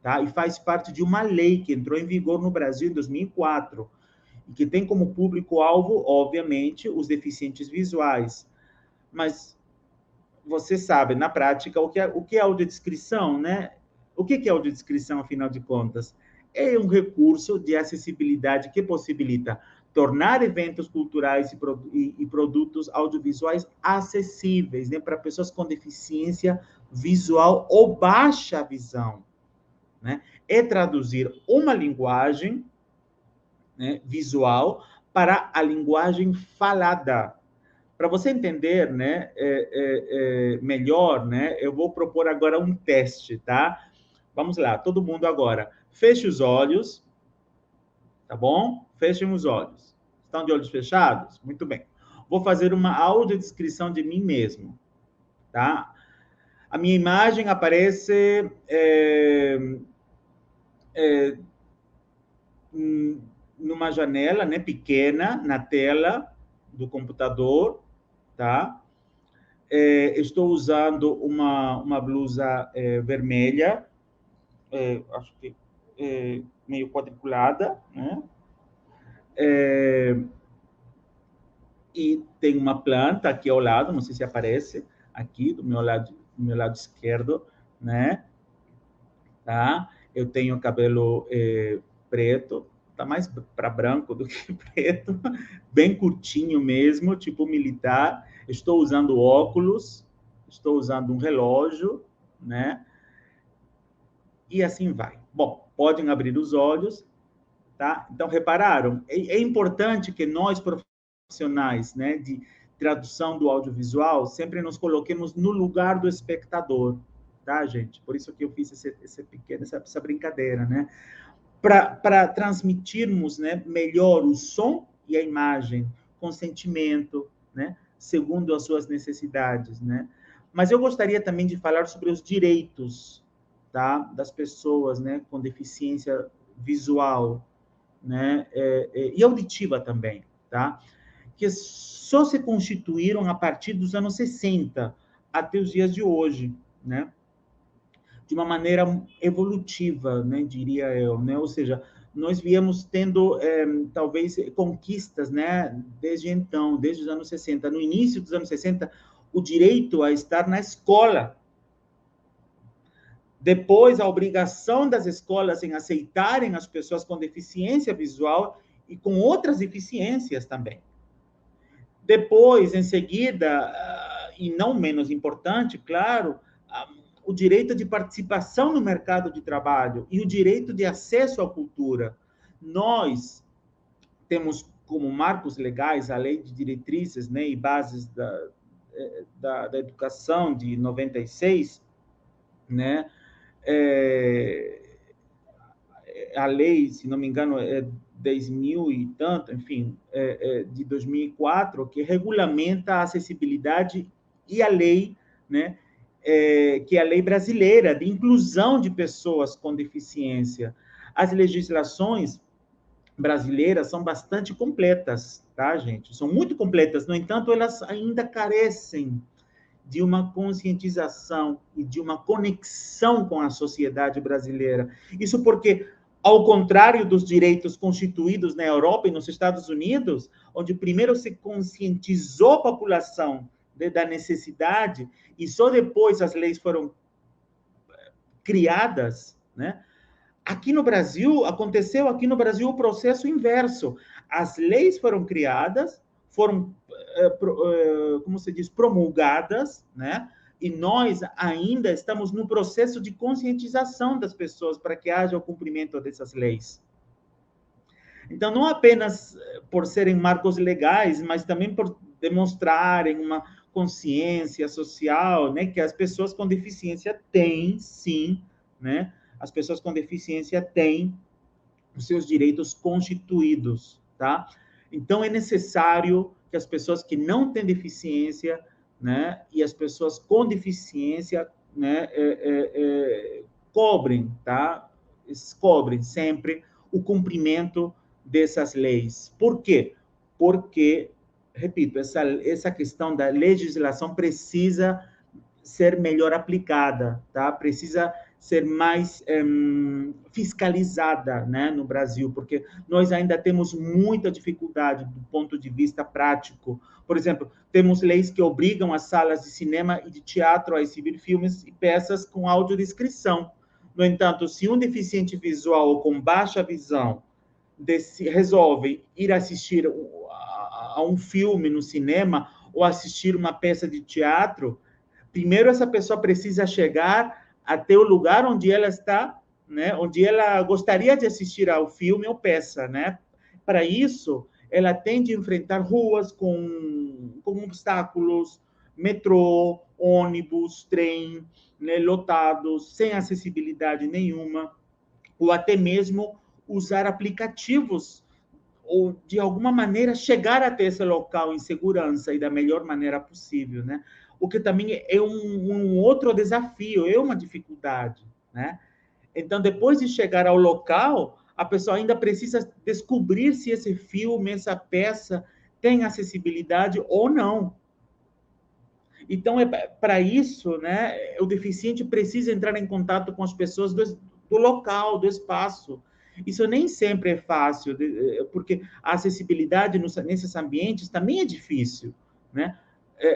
tá? E faz parte de uma lei que entrou em vigor no Brasil em 2004, e que tem como público-alvo, obviamente, os deficientes visuais. Mas você sabe, na prática, o que é audiodescrição, né? O que é audiodescrição, afinal de contas? É um recurso de acessibilidade que possibilita tornar eventos culturais e produtos audiovisuais acessíveis, né, para pessoas com deficiência visual ou baixa visão, né? É traduzir uma linguagem, né, visual para a linguagem falada. Para você entender, né, melhor, né, eu vou propor agora um teste, tá? Vamos lá, todo mundo agora. Feche os olhos, tá bom? Fechem os olhos. Estão de olhos fechados? Muito bem. Vou fazer uma audiodescrição de mim mesmo, tá? A minha imagem aparece numa janela, né, pequena, na tela do computador, tá? Estou usando uma blusa vermelha, acho que meio quadriculada, né? E tem uma planta aqui ao lado, não sei se aparece aqui do meu lado esquerdo, né? Tá? Eu tenho cabelo preto, tá mais para branco do que preto, bem curtinho mesmo, tipo militar. Estou usando óculos, estou usando um relógio, né? E assim vai. Bom, podem abrir os olhos, tá? Então, repararam? É importante que nós, profissionais, né, de tradução do audiovisual, sempre nos coloquemos no lugar do espectador, tá, gente? Por isso que eu fiz essa brincadeira, né? Para transmitirmos, né, melhor o som e a imagem, com sentimento, né, segundo as suas necessidades, né? Mas eu gostaria também de falar sobre os direitos, tá, das pessoas, né, com deficiência visual, né, e auditiva também, tá? Que só se constituíram a partir dos anos 60 até os dias de hoje, né? De uma maneira evolutiva, né, diria eu, né? Ou seja, nós viemos tendo, talvez, conquistas, né, desde então, desde os anos 60. No início dos anos 60, o direito a estar na escola. Depois, a obrigação das escolas em aceitarem as pessoas com deficiência visual e com outras deficiências também. Depois, em seguida, e não menos importante, claro, o direito de participação no mercado de trabalho e o direito de acesso à cultura. Nós temos como marcos legais a Lei de Diretrizes, né, e Bases da Educação de 96, né? A lei, se não me engano, é 10.000 e tanto, enfim, de 2004, que regulamenta a acessibilidade, e a lei, né, que é a lei brasileira de inclusão de pessoas com deficiência. As legislações brasileiras são bastante completas, tá, gente? São muito completas, no entanto, elas ainda carecem de uma conscientização e de uma conexão com a sociedade brasileira. Isso porque, ao contrário dos direitos constituídos na Europa e nos Estados Unidos, onde primeiro se conscientizou a população da necessidade e só depois as leis foram criadas, né? Aconteceu aqui no Brasil o processo inverso. As leis foram criadas, foram, como se diz, promulgadas, né? E nós ainda estamos no processo de conscientização das pessoas para que haja o cumprimento dessas leis. Então, não apenas por serem marcos legais, mas também por demonstrarem uma consciência social, né, que as pessoas com deficiência têm, sim, né? As pessoas com deficiência têm os seus direitos constituídos, tá? Então, é necessário que as pessoas que não têm deficiência, né, e as pessoas com deficiência, né, cobrem, tá? Cobrem sempre o cumprimento dessas leis. Por quê? Porque, repito, essa questão da legislação precisa ser melhor aplicada, tá? Precisa ser mais fiscalizada, né, no Brasil, porque nós ainda temos muita dificuldade do ponto de vista prático. Por exemplo, temos leis que obrigam as salas de cinema e de teatro a exibir filmes e peças com audiodescrição. No entanto, se um deficiente visual ou com baixa visão resolve ir assistir a um filme no cinema ou assistir uma peça de teatro, primeiro essa pessoa precisa chegar até o lugar onde ela está, né, onde ela gostaria de assistir ao filme ou peça, né? Para isso, ela tem de enfrentar ruas com obstáculos, metrô, ônibus, trem, né, lotados, sem acessibilidade nenhuma, ou até mesmo usar aplicativos ou de alguma maneira chegar até esse local em segurança e da melhor maneira possível, né? O que também é um outro desafio, é uma dificuldade, né? Então, depois de chegar ao local, a pessoa ainda precisa descobrir se esse filme, essa peça tem acessibilidade ou não. Então, para isso, né, o deficiente precisa entrar em contato com as pessoas do local, do espaço. Isso nem sempre é fácil, porque a acessibilidade nesses ambientes também é difícil, né?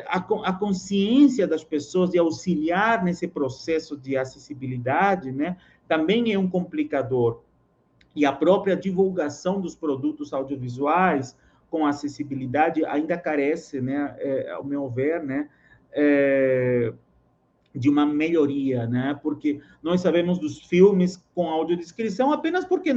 A consciência das pessoas de auxiliar nesse processo de acessibilidade, né, também é um complicador. E a própria divulgação dos produtos audiovisuais com acessibilidade ainda carece, né, ao meu ver, né, de uma melhoria, né? Porque nós sabemos dos filmes com audiodescrição apenas porque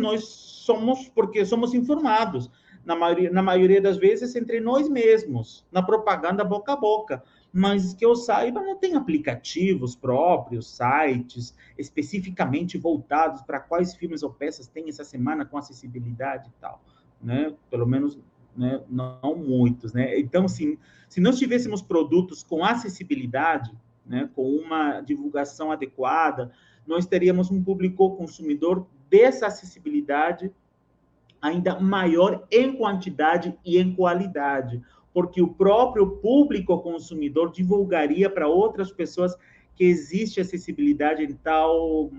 somos informados, na maioria das vezes entre nós mesmos, na propaganda boca a boca. Mas que eu saiba, não tem aplicativos próprios, sites especificamente voltados para quais filmes ou peças tem essa semana com acessibilidade e tal, né? Pelo menos, né, não muitos, né? Então, se nós tivéssemos produtos com acessibilidade, né, com uma divulgação adequada, nós teríamos um público consumidor dessa acessibilidade ainda maior em quantidade e em qualidade, porque o próprio público consumidor divulgaria para outras pessoas que existe acessibilidade em tal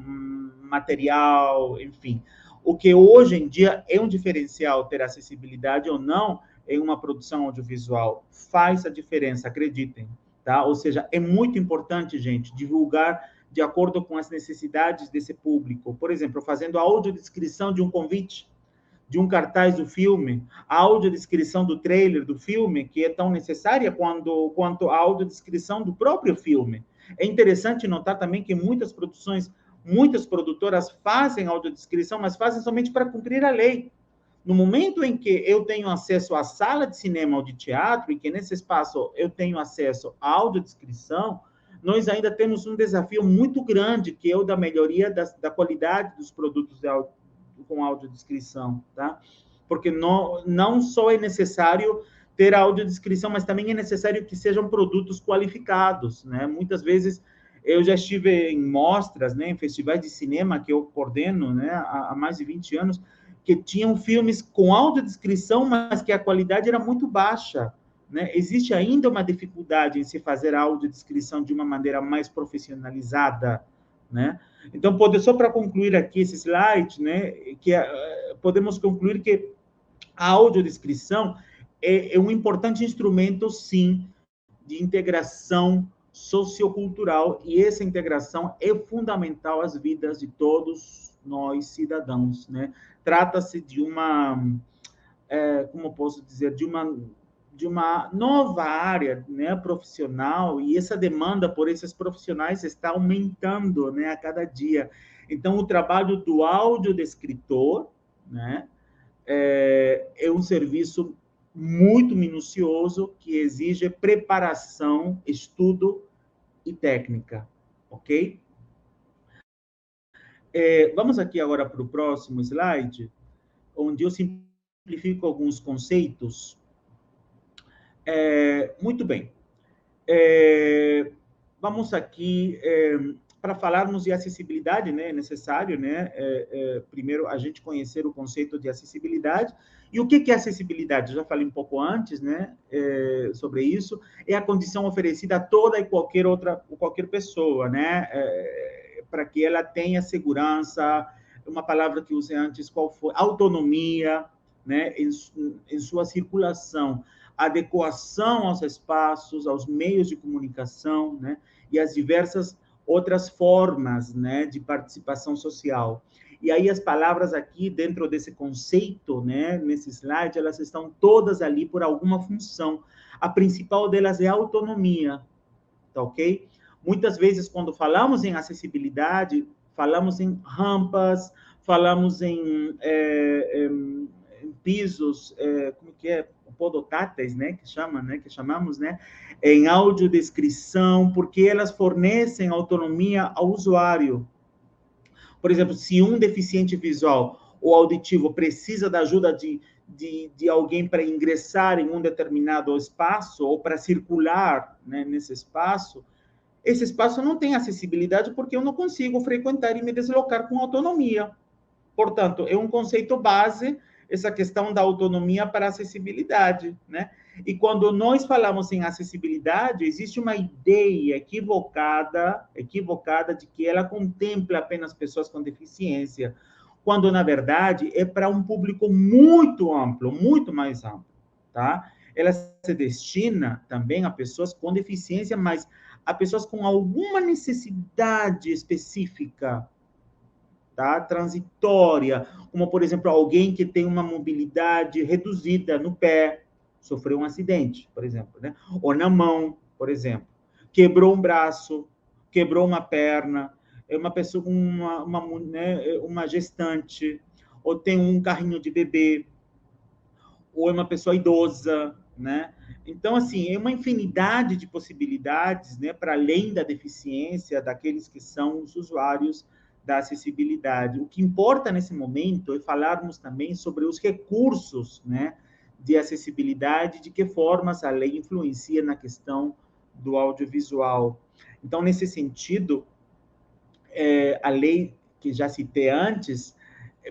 material, enfim. O que hoje em dia é um diferencial ter acessibilidade ou não em uma produção audiovisual. Faz a diferença, acreditem. Tá? Ou seja, é muito importante, gente, divulgar de acordo com as necessidades desse público. Por exemplo, fazendo a audiodescrição de um convite, de um cartaz do filme, a audiodescrição do trailer do filme, que é tão necessária quanto a audiodescrição do próprio filme. É interessante notar também que muitas produtoras fazem audiodescrição, mas fazem somente para cumprir a lei. No momento em que eu tenho acesso à sala de cinema ou de teatro, e que nesse espaço eu tenho acesso à audiodescrição, nós ainda temos um desafio muito grande, que é o da melhoria da qualidade dos produtos com audiodescrição, tá? Porque não só é necessário ter a audiodescrição, mas também é necessário que sejam produtos qualificados, né? Muitas vezes eu já estive em mostras, né, em festivais de cinema que eu coordeno, né, há mais de 20 anos, que tinham filmes com audiodescrição, mas que a qualidade era muito baixa, né? Existe ainda uma dificuldade em se fazer a audiodescrição de uma maneira mais profissionalizada, né? Então, só para concluir aqui esse slide, né, que podemos concluir que a audiodescrição é um importante instrumento, sim, de integração sociocultural, e essa integração é fundamental às vidas de todos nós, cidadãos, né? Trata-se de como posso dizer, de uma nova área, né, profissional, e essa demanda por esses profissionais está aumentando, né, a cada dia. Então, o trabalho do audiodescritor, né, é um serviço muito minucioso, que exige preparação, estudo e técnica, ok? Vamos aqui agora para o próximo slide, onde eu simplifico alguns conceitos. Muito bem. Vamos aqui para falarmos de acessibilidade, né? É necessário, né? Primeiro a gente conhecer o conceito de acessibilidade. E o que é acessibilidade? Eu já falei um pouco antes, né? Sobre isso. É a condição oferecida a toda e qualquer pessoa, né? Para que ela tenha segurança, uma palavra que usei antes, qual foi? Autonomia, né? Em sua circulação, adequação aos espaços, aos meios de comunicação, né? E as diversas outras formas, né, de participação social. E aí as palavras aqui, dentro desse conceito, né, nesse slide, elas estão todas ali por alguma função. A principal delas é a autonomia, tá ok? Muitas vezes, quando falamos em acessibilidade, falamos em rampas, falamos em pisos, como que é? Podotáteis, né, que chama, né, que chamamos, né, em audiodescrição, porque elas fornecem autonomia ao usuário. Por exemplo, se um deficiente visual ou auditivo precisa da ajuda de alguém para ingressar em um determinado espaço ou para circular, né, nesse espaço, esse espaço não tem acessibilidade porque eu não consigo frequentar e me deslocar com autonomia. Portanto, é um conceito base essa questão da autonomia para a acessibilidade, né? E quando nós falamos em acessibilidade, existe uma ideia equivocada de que ela contempla apenas pessoas com deficiência, quando na verdade é para um público muito amplo, muito mais amplo, tá? Ela se destina também a pessoas com deficiência, mas a pessoas com alguma necessidade específica, tá? Transitória, como, por exemplo, alguém que tem uma mobilidade reduzida no pé, sofreu um acidente, por exemplo, né? Ou na mão, por exemplo, quebrou um braço, quebrou uma perna, é uma pessoa, uma gestante, ou tem um carrinho de bebê, ou é uma pessoa idosa, né? Então, assim, é uma infinidade de possibilidades, né, para além da deficiência daqueles que são os usuários da acessibilidade. O que importa nesse momento é falarmos também sobre os recursos, né, de acessibilidade, de que formas a lei influencia na questão do audiovisual. Então, nesse sentido, a lei que já citei antes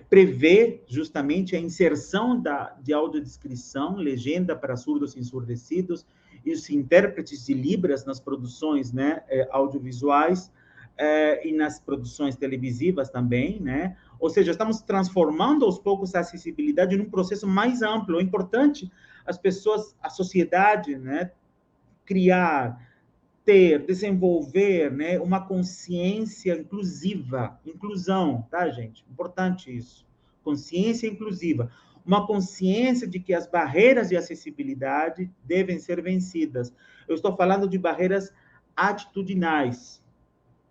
prevê justamente a inserção de audiodescrição, legenda para surdos e ensurdecidos, e os intérpretes de Libras nas produções, né, audiovisuais, e nas produções televisivas também, né? Ou seja, estamos transformando aos poucos a acessibilidade num processo mais amplo. É importante as pessoas, a sociedade, né, criar, desenvolver, né, uma consciência inclusiva, inclusão, tá, gente? Importante isso. Consciência inclusiva. Uma consciência de que as barreiras de acessibilidade devem ser vencidas. Eu estou falando de barreiras atitudinais,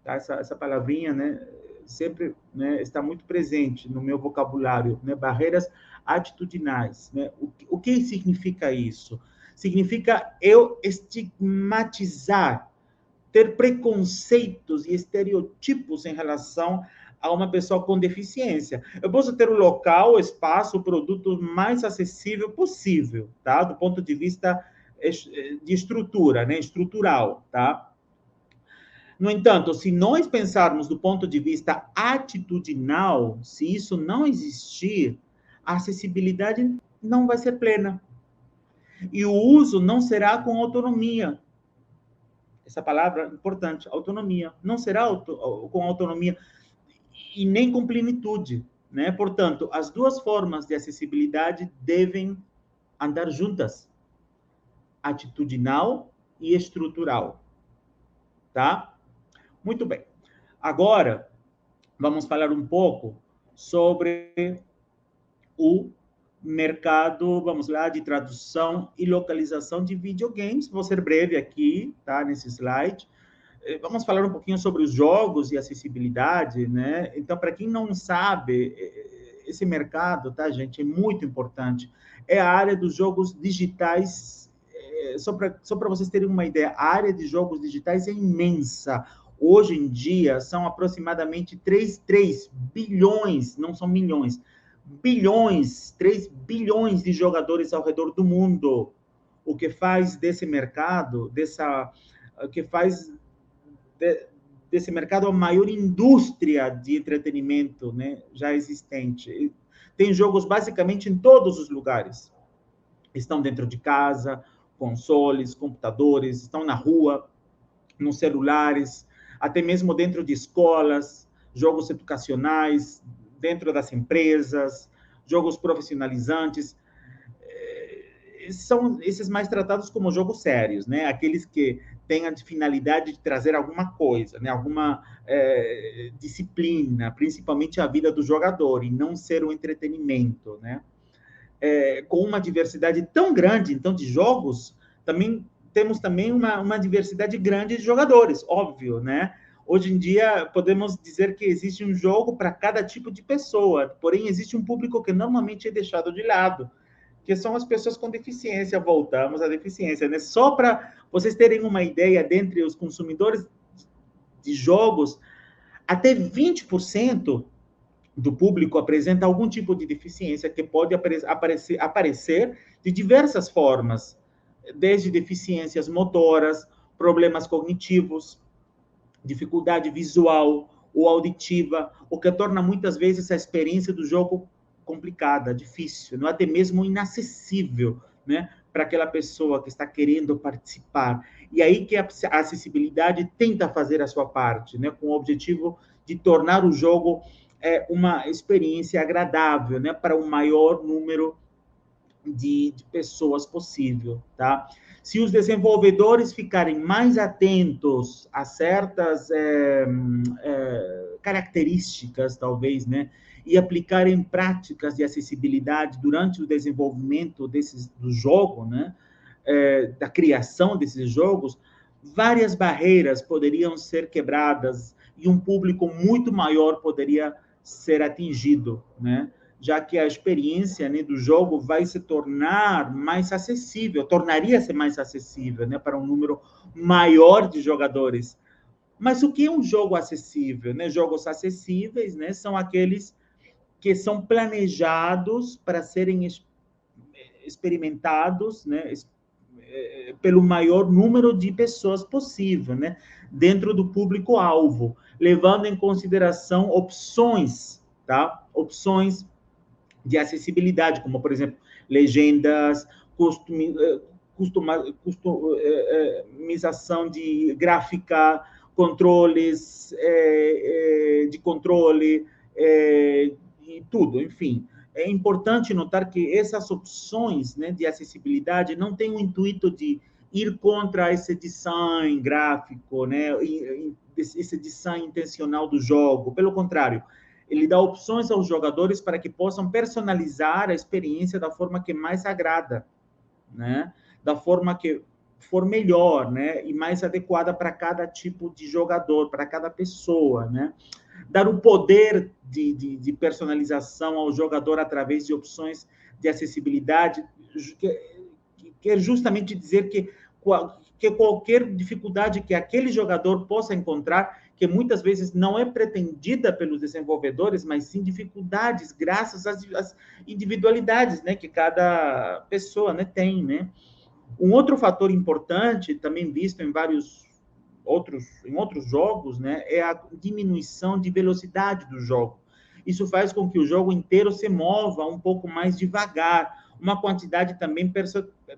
tá? Essa palavrinha, né, sempre, né, está muito presente no meu vocabulário, né? Barreiras atitudinais, né? O que significa isso? Significa eu estigmatizar, ter preconceitos e estereotipos em relação a uma pessoa com deficiência. Eu posso ter o local, o espaço, o produto mais acessível possível, tá? Do ponto de vista de estrutura, né? Estrutural, tá? No entanto, se nós pensarmos do ponto de vista atitudinal, se isso não existir, a acessibilidade não vai ser plena. E o uso não será com autonomia. Essa palavra é importante, autonomia. Não será com autonomia e nem com plenitude, né? Portanto, as duas formas de acessibilidade devem andar juntas, atitudinal e estrutural, tá? Muito bem. Agora, vamos falar um pouco sobre o mercado, vamos lá, de tradução e localização de videogames. Vou ser breve aqui, tá, nesse slide. Vamos falar um pouquinho sobre os jogos e acessibilidade, né? Então, para quem não sabe, esse mercado, tá, gente, é muito importante. É a área dos jogos digitais. Só para vocês terem uma ideia, a área de jogos digitais é imensa. Hoje em dia, são aproximadamente 3 bilhões, não são milhões, bilhões, 3 bilhões de jogadores ao redor do mundo. O que faz desse mercado, que faz desse mercado a maior indústria de entretenimento, né, já existente. Tem jogos basicamente em todos os lugares. Estão dentro de casa, consoles, computadores, estão na rua, nos celulares, até mesmo dentro de escolas, jogos educacionais, dentro das empresas, jogos profissionalizantes. São esses mais tratados como jogos sérios, né? Aqueles que têm a finalidade de trazer alguma coisa, né? Alguma disciplina, principalmente a vida do jogador, e não ser um entretenimento, né? Com uma diversidade tão grande, então, de jogos, temos também uma diversidade grande de jogadores, óbvio, né? Hoje em dia, podemos dizer que existe um jogo para cada tipo de pessoa, porém, existe um público que normalmente é deixado de lado, que são as pessoas com deficiência. Voltamos à deficiência, né? Só para vocês terem uma ideia, dentre os consumidores de jogos, até 20% do público apresenta algum tipo de deficiência que pode aparecer de diversas formas, desde deficiências motoras, problemas cognitivos, dificuldade visual ou auditiva, o que torna muitas vezes a experiência do jogo complicada, difícil, não até mesmo inacessível, né, para aquela pessoa que está querendo participar. E aí que a acessibilidade tenta fazer a sua parte, né, com o objetivo de tornar o jogo uma experiência agradável, né, para o maior número de pessoas possível, tá? Se os desenvolvedores ficarem mais atentos a certas características, talvez, né, e aplicarem práticas de acessibilidade durante o desenvolvimento do jogo, né, da criação desses jogos, várias barreiras poderiam ser quebradas e um público muito maior poderia ser atingido, né? Já que a experiência, né, do jogo vai se tornar mais acessível, tornaria-se mais acessível, né, para um número maior de jogadores. Mas o que é um jogo acessível, né? Jogos acessíveis, né, são aqueles que são planejados para serem experimentados, né, pelo maior número de pessoas possível, né, dentro do público-alvo, levando em consideração opções, tá? Opções de acessibilidade, como, por exemplo, legendas, customização de gráfica, controles de controle, e tudo, enfim. É importante notar que essas opções, né, de acessibilidade não têm o intuito de ir contra esse design gráfico, né, esse design intencional do jogo. Pelo contrário, ele dá opções aos jogadores para que possam personalizar a experiência da forma que mais agrada, né? Da forma que for melhor, né? E mais adequada para cada tipo de jogador, para cada pessoa, né? Dar o poder de personalização ao jogador através de opções de acessibilidade, quer justamente dizer que qualquer dificuldade que aquele jogador possa encontrar, que muitas vezes não é pretendida pelos desenvolvedores, mas sim dificuldades graças às individualidades, né, que cada pessoa, né, tem, né? Um outro fator importante, também visto em outros jogos, né, é a diminuição de velocidade do jogo. Isso faz com que o jogo inteiro se mova um pouco mais devagar, uma quantidade também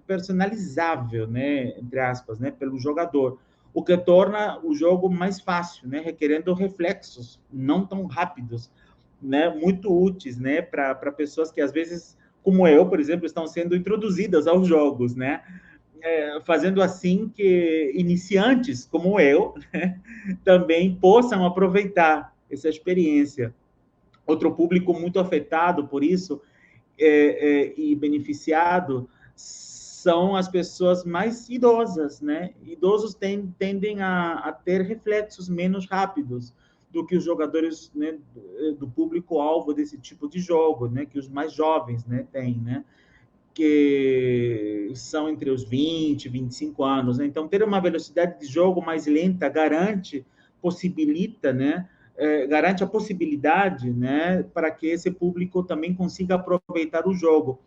personalizável, né, entre aspas, né, pelo jogador, o que torna o jogo mais fácil, né, requerendo reflexos não tão rápidos, né, muito úteis, né, para pessoas que às vezes, como eu, por exemplo, estão sendo introduzidas aos jogos, né, fazendo assim que iniciantes como eu, né, também possam aproveitar essa experiência. Outro público muito afetado por isso e beneficiado são as pessoas mais idosas, né? Idosos tendem a ter reflexos menos rápidos do que os jogadores, né, do público-alvo desse tipo de jogo, né, que os mais jovens, né, têm, né, que são entre os 20 e 25 anos. Né? Então, ter uma velocidade de jogo mais lenta possibilita, né, garante a possibilidade, né, para que esse público também consiga aproveitar o jogo.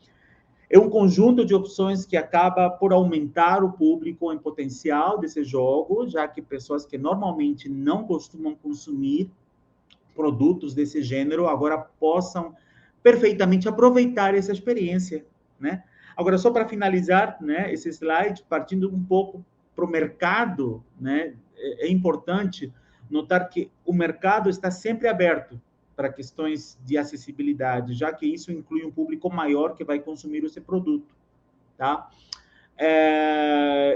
É um conjunto de opções que acaba por aumentar o público em potencial desse jogo, já que pessoas que normalmente não costumam consumir produtos desse gênero agora possam perfeitamente aproveitar essa experiência, né? Agora, só para finalizar, né, esse slide, partindo um pouco para o mercado, né, é importante notar que o mercado está sempre aberto para questões de acessibilidade, já que isso inclui um público maior que vai consumir esse produto, tá?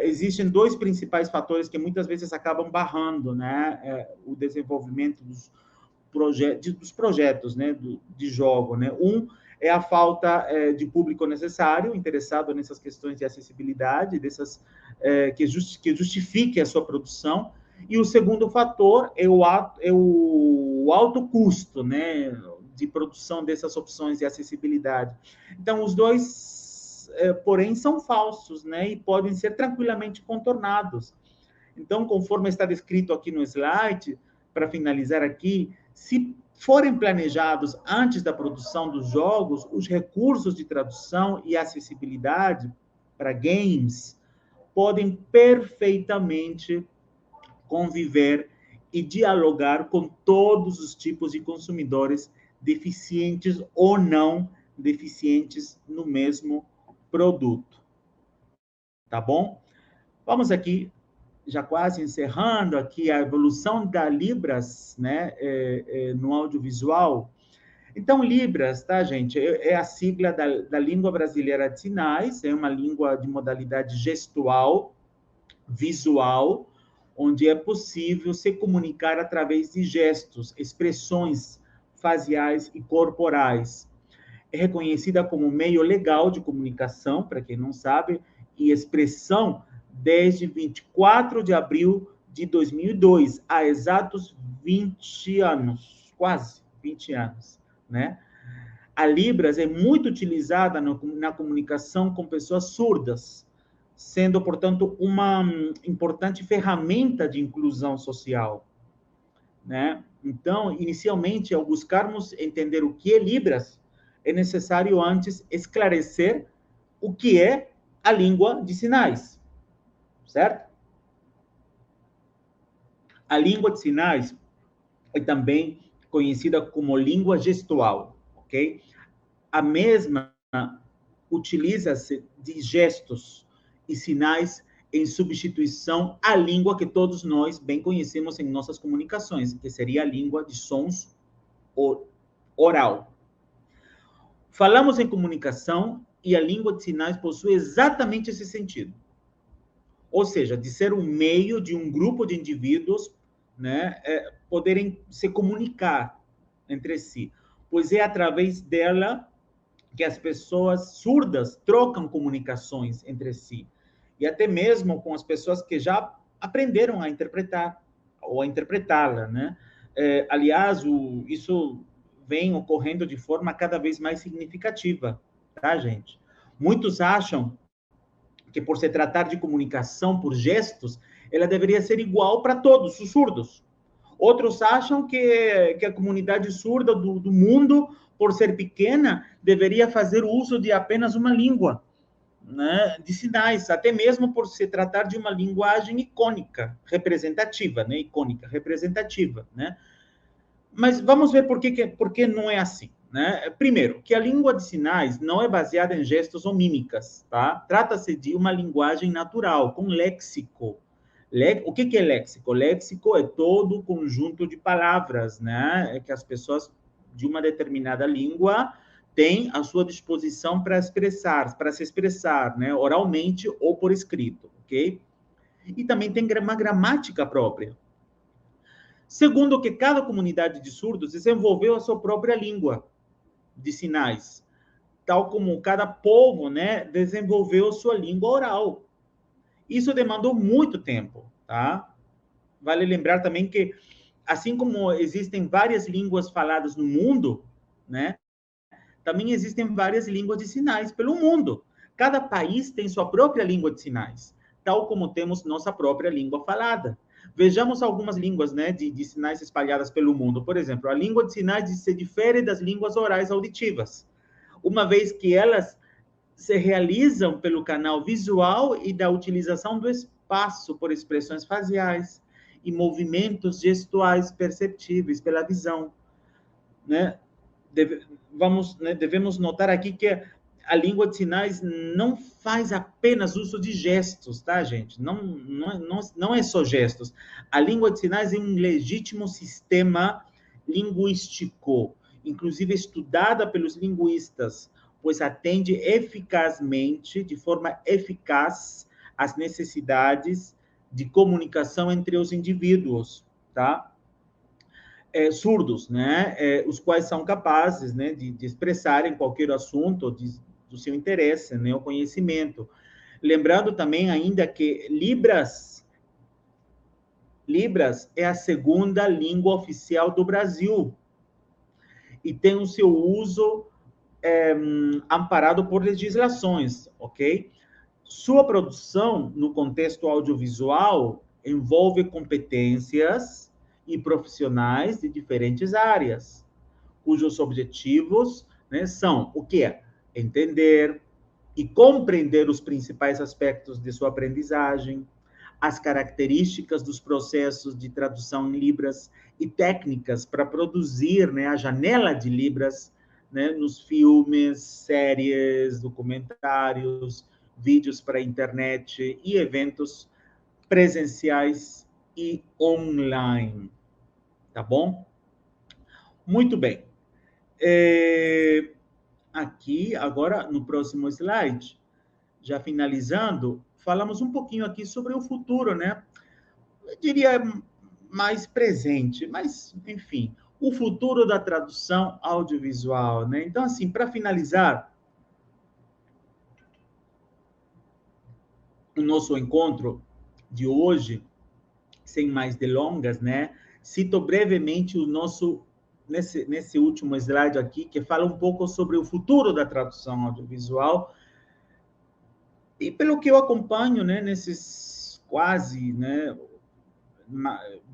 Existem dois principais fatores que muitas vezes acabam barrando, né, o desenvolvimento dos projetos, né, de jogo, né? Um é a falta de público necessário, interessado nessas questões de acessibilidade, que justifique a sua produção. E o segundo fator é o alto custo, né, de produção dessas opções de acessibilidade. Então, os dois, porém, são falsos, né, e podem ser tranquilamente contornados. Então, conforme está descrito aqui no slide, para finalizar aqui, se forem planejados antes da produção dos jogos, os recursos de tradução e acessibilidade para games podem perfeitamente conviver e dialogar com todos os tipos de consumidores, deficientes ou não deficientes no mesmo produto. Tá bom? Vamos aqui já quase encerrando aqui a evolução da Libras, né, no audiovisual. Então, Libras, tá, gente, é a sigla da Língua Brasileira de Sinais, é uma língua de modalidade gestual, visual, onde é possível se comunicar através de gestos, expressões faciais e corporais. É reconhecida como meio legal de comunicação, para quem não sabe, e expressão desde 24 de abril de 2002, há exatos 20 anos, quase 20 anos, né? A Libras é muito utilizada na comunicação com pessoas surdas, sendo, portanto, uma importante ferramenta de inclusão social, né? Então, inicialmente, ao buscarmos entender o que é Libras, é necessário antes esclarecer o que é a língua de sinais, certo? A língua de sinais é também conhecida como língua gestual, ok? A mesma utiliza-se de gestos e sinais em substituição à língua que todos nós bem conhecemos em nossas comunicações, que seria a língua de sons oral. Falamos em comunicação e a língua de sinais possui exatamente esse sentido. Ou seja, de ser um meio de um grupo de indivíduos, né, poderem se comunicar entre si, pois é através dela que as pessoas surdas trocam comunicações entre si, e até mesmo com as pessoas que já aprenderam a interpretar ou a interpretá-la, né? Aliás, isso vem ocorrendo de forma cada vez mais significativa, tá, gente? Muitos acham que, por se tratar de comunicação por gestos, ela deveria ser igual para todos os surdos. Outros acham que a comunidade surda do mundo, por ser pequena, deveria fazer uso de apenas uma língua, né, de sinais, até mesmo por se tratar de uma linguagem icônica, representativa, né, icônica, representativa, né? Mas vamos ver por que não é assim, né? Primeiro, que a língua de sinais não é baseada em gestos ou mímicas, tá? Trata-se de uma linguagem natural, com léxico. O que é léxico? Léxico é todo o conjunto de palavras, né? Que as pessoas de uma determinada língua têm à sua disposição para se expressar, né? Oralmente ou por escrito, ok? E também tem uma gramática própria. Segundo, que cada comunidade de surdos desenvolveu a sua própria língua de sinais, tal como cada povo, né, desenvolveu sua língua oral. Isso demandou muito tempo, tá? Vale lembrar também que assim como existem várias línguas faladas no mundo, né? Também existem várias línguas de sinais pelo mundo. Cada país tem sua própria língua de sinais, tal como temos nossa própria língua falada. Vejamos algumas línguas, né, de sinais espalhadas pelo mundo. Por exemplo, a língua de sinais se difere das línguas orais auditivas, uma vez que elas se realizam pelo canal visual e da utilização do espaço por expressões faciais e movimentos gestuais perceptíveis pela visão, né? Devemos notar aqui que a língua de sinais não faz apenas uso de gestos, tá, gente? Não é só gestos. A língua de sinais é um legítimo sistema linguístico, inclusive estudada pelos linguistas, pois atende eficazmente, de forma eficaz, às necessidades de comunicação entre os indivíduos, tá? Surdos, né? Os quais são capazes, né, de expressarem qualquer assunto do seu interesse, né, o conhecimento. Lembrando também ainda que Libras é a segunda língua oficial do Brasil e tem o seu uso amparado por legislações, ok? Sua produção no contexto audiovisual envolve competências e profissionais de diferentes áreas, cujos objetivos, né, são o quê? Entender e compreender os principais aspectos de sua aprendizagem, as características dos processos de tradução em Libras e técnicas para produzir, né, a janela de Libras, né, nos filmes, séries, documentários, vídeos para a internet e eventos presenciais e online. Tá bom? Muito bem. Aqui, agora, no próximo slide, já finalizando, falamos um pouquinho aqui sobre o futuro, né? Eu diria mais presente, mas, enfim, o futuro da tradução audiovisual, né? Então, assim, para finalizar o nosso encontro de hoje, sem mais delongas, né? Cito brevemente o nosso, nesse último slide aqui, que fala um pouco sobre o futuro da tradução audiovisual. E pelo que eu acompanho, né, nesses quase, né,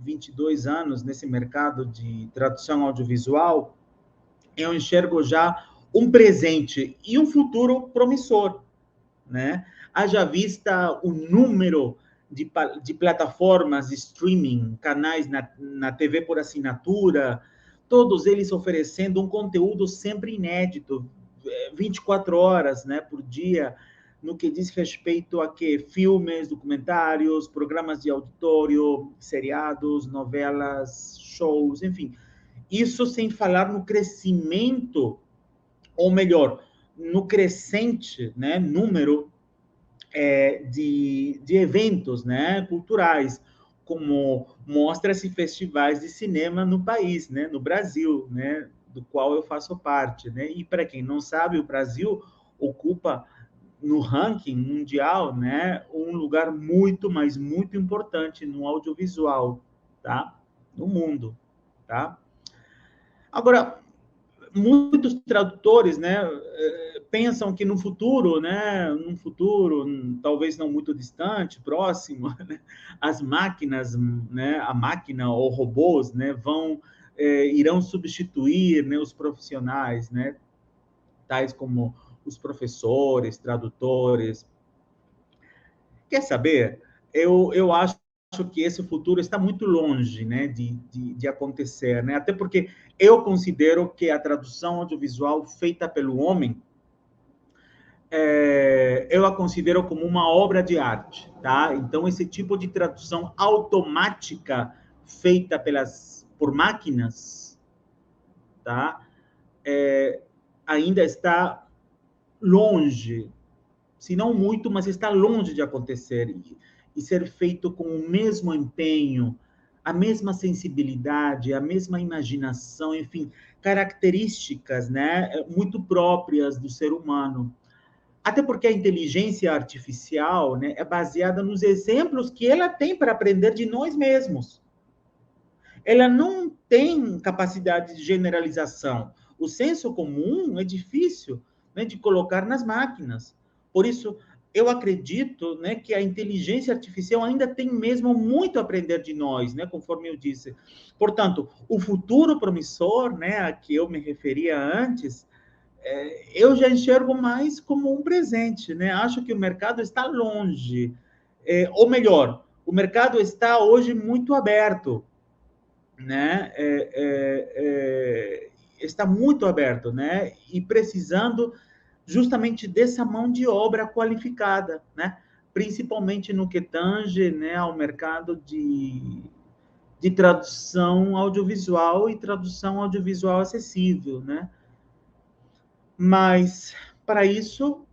22 anos nesse mercado de tradução audiovisual, eu enxergo já um presente e um futuro promissor, né? Haja vista o número de plataformas de streaming, canais na TV por assinatura, todos eles oferecendo um conteúdo sempre inédito, 24 horas, né, por dia, no que diz respeito a que filmes, documentários, programas de auditório, seriados, novelas, shows, enfim. Isso sem falar no crescimento, ou melhor, no crescente, né, número de eventos, né, culturais, como mostras e festivais de cinema no país, né, no Brasil, né, do qual eu faço parte, né? E para quem não sabe, o Brasil ocupa no ranking mundial, né, um lugar muito, mas muito importante no audiovisual, tá? No mundo, tá? Agora, muitos tradutores, né, pensam que no futuro, né, num futuro talvez não muito distante, próximo, né, as máquinas, né, a máquina ou robôs, né, irão substituir, né, os profissionais, né, tais como os professores, tradutores. Quer saber? Eu acho que esse futuro está muito longe, né, de acontecer, né? Até porque eu considero que a tradução audiovisual feita pelo homem, eu a considero como uma obra de arte, tá? Então, esse tipo de tradução automática feita por máquinas, tá? Ainda está longe, se não muito, mas está longe de acontecer e ser feito com o mesmo empenho, a mesma sensibilidade, a mesma imaginação, enfim, características, né, muito próprias do ser humano. Até porque a inteligência artificial, né, é baseada nos exemplos que ela tem para aprender de nós mesmos. ela não tem capacidade de generalização. O senso comum é difícil, né, de colocar nas máquinas. Por isso, eu acredito, né, que a inteligência artificial ainda tem mesmo muito a aprender de nós, né, conforme eu disse. Portanto, o futuro promissor, né, a que eu me referia antes, eu já enxergo mais como um presente, né? Acho que o mercado está longe, ou melhor, o mercado está hoje muito aberto, né? Está muito aberto, né? E precisando justamente dessa mão de obra qualificada, né? Principalmente no que tange, né, ao mercado de tradução audiovisual e tradução audiovisual acessível, né? Mas, para isso,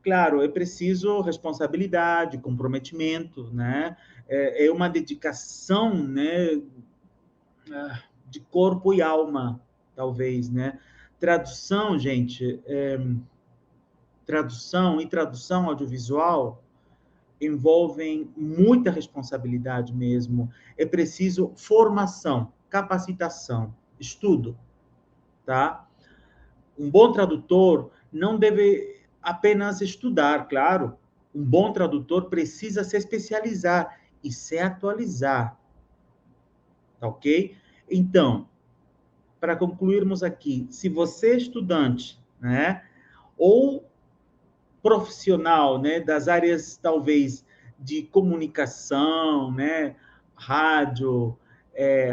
claro, é preciso responsabilidade, comprometimento, né? É uma dedicação, né, de corpo e alma, talvez, né? Tradução, gente, tradução e tradução audiovisual envolvem muita responsabilidade mesmo. É preciso formação, capacitação, estudo, tá? Um bom tradutor não deve apenas estudar, claro. Um bom tradutor precisa se especializar e se atualizar, tá ok? Então, para concluirmos aqui, se você é estudante, né, ou profissional, né, das áreas talvez de comunicação, né, rádio,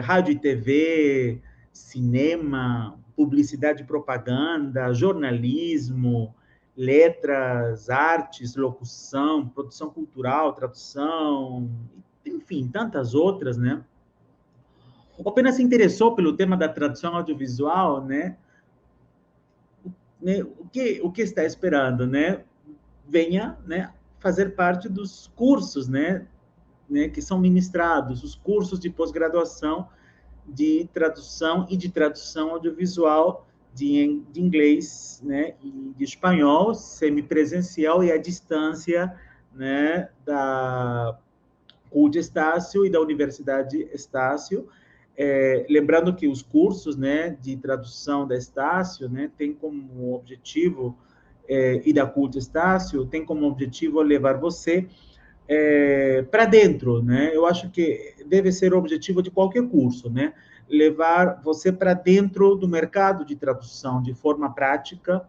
rádio e TV, cinema, publicidade e propaganda, jornalismo, letras, artes, locução, produção cultural, tradução, enfim, tantas outras, né? Ou apenas se interessou pelo tema da tradução audiovisual, né? O que está esperando, né? Venha, né, fazer parte dos cursos, né, que são ministrados, os cursos de pós-graduação de tradução e de tradução audiovisual de inglês, né, e de espanhol, semipresencial e à distância, né, da CUT Estácio e da Universidade Estácio. Lembrando que os cursos, né, de tradução da Estácio, né, tem como objetivo e da CUT Estácio tem como objetivo levar você para dentro, né? Eu acho que deve ser o objetivo de qualquer curso, né? Levar você para dentro do mercado de tradução de forma prática